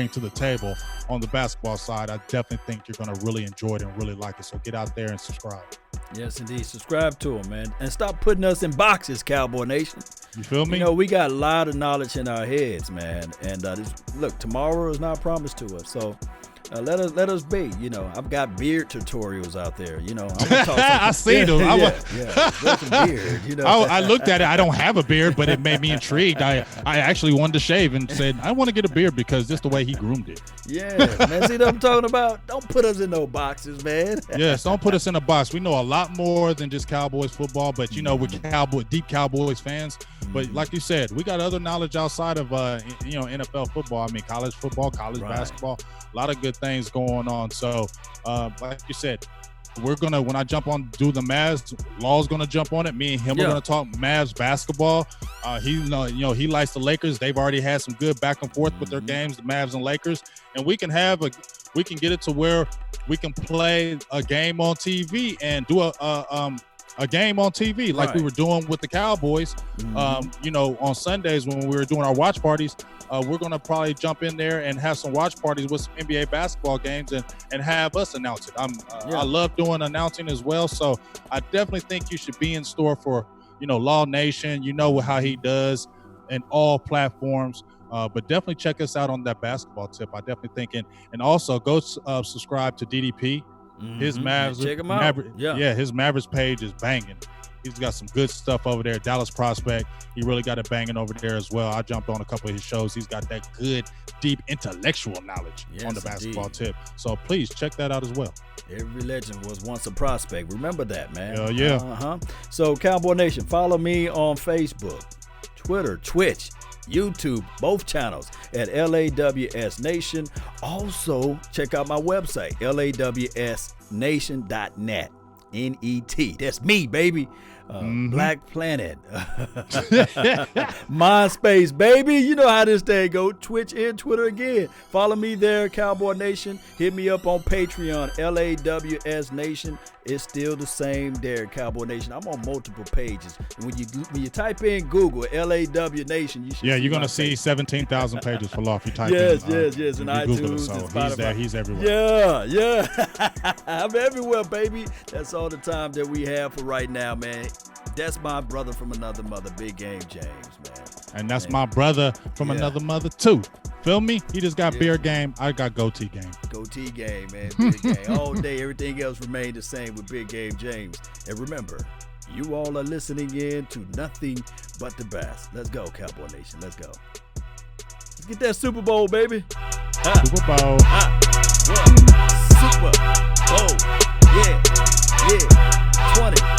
Speaker 2: to the table on the basketball side, I definitely think you're going to really enjoy it and really like it. So get out there and subscribe.
Speaker 1: Yes, indeed. Subscribe to them, man. And stop putting us in boxes, Cowboy Nation.
Speaker 2: You feel me?
Speaker 1: You know, we got a lot of knowledge in our heads, man. And look, tomorrow is not promised to us. So let us be. You know, I've got beard tutorials out there. You know, I'm gonna talk
Speaker 2: I see them.
Speaker 1: Beard. You know,
Speaker 2: I looked at it. I don't have a beard, but it made me intrigued. I actually wanted to shave and said I want to get a beard because just the way he groomed it.
Speaker 1: Yeah, man. See what I'm talking about? Don't put us in no boxes, man.
Speaker 2: Yes, don't put us in a box. We know a lot more than just Cowboys football, but you know, we're deep Cowboys fans. But like you said, we got other knowledge outside of NFL football. I mean, college football, college basketball, a lot of good things going on. So like you said, when I jump on do the Mavs, Law's gonna jump on it. Me and him are gonna talk Mavs basketball. He likes the Lakers. They've already had some good back and forth with their games, the Mavs and Lakers, and we can get it to where we can play a game on TV and do a game on TV like we were doing with the Cowboys. On Sundays when we were doing our watch parties, we're going to probably jump in there and have some watch parties with some NBA basketball games and have us announce it. I love doing announcing as well. So I definitely think you should be in store for, Law Nation. You know how he does in all platforms. But definitely check us out on that basketball tip. I definitely think, and also go subscribe to DDP. His Mavs,
Speaker 1: check him out.
Speaker 2: His Mavericks page is banging. He's got some good stuff over there. Dallas Prospect, he really got it banging over there as well. I jumped on a couple of his shows. He's got that good, deep intellectual knowledge on the basketball tip. So please check that out as well.
Speaker 1: Every legend was once a prospect. Remember that, man.
Speaker 2: Hell yeah.
Speaker 1: So Cowboy Nation, follow me on Facebook, Twitter, Twitch, YouTube, both channels at LAWS Nation. Also, check out my website, lawsnation.net. N-E-T. That's me, baby. Black Planet. MySpace, baby. You know how this thing go. Twitch and Twitter again. Follow me there, Cowboy Nation. Hit me up on Patreon, LAWS Nation. It's still the same there, Cowboy Nation. I'm on multiple pages. When you type in Google LAW Nation, you should.
Speaker 2: Yeah, you're gonna see 17,000 pages for Law if you type in.
Speaker 1: Yes, and iTunes.
Speaker 2: So he's there. He's everywhere.
Speaker 1: Yeah. I'm everywhere, baby. That's all the time that we have for right now, man. That's my brother from another mother, Big Game James, man.
Speaker 2: And that's my brother from another mother too. Feel me? He just got beer game. I got goatee game.
Speaker 1: Goatee game, man. Big game. All day, everything else remained the same with Big Game James. And remember, you all are listening in to nothing but the best. Let's go, Cowboy Nation. Let's go. Let's get that Super Bowl, baby.
Speaker 2: Super Bowl.
Speaker 1: Super Bowl. Yeah. 20.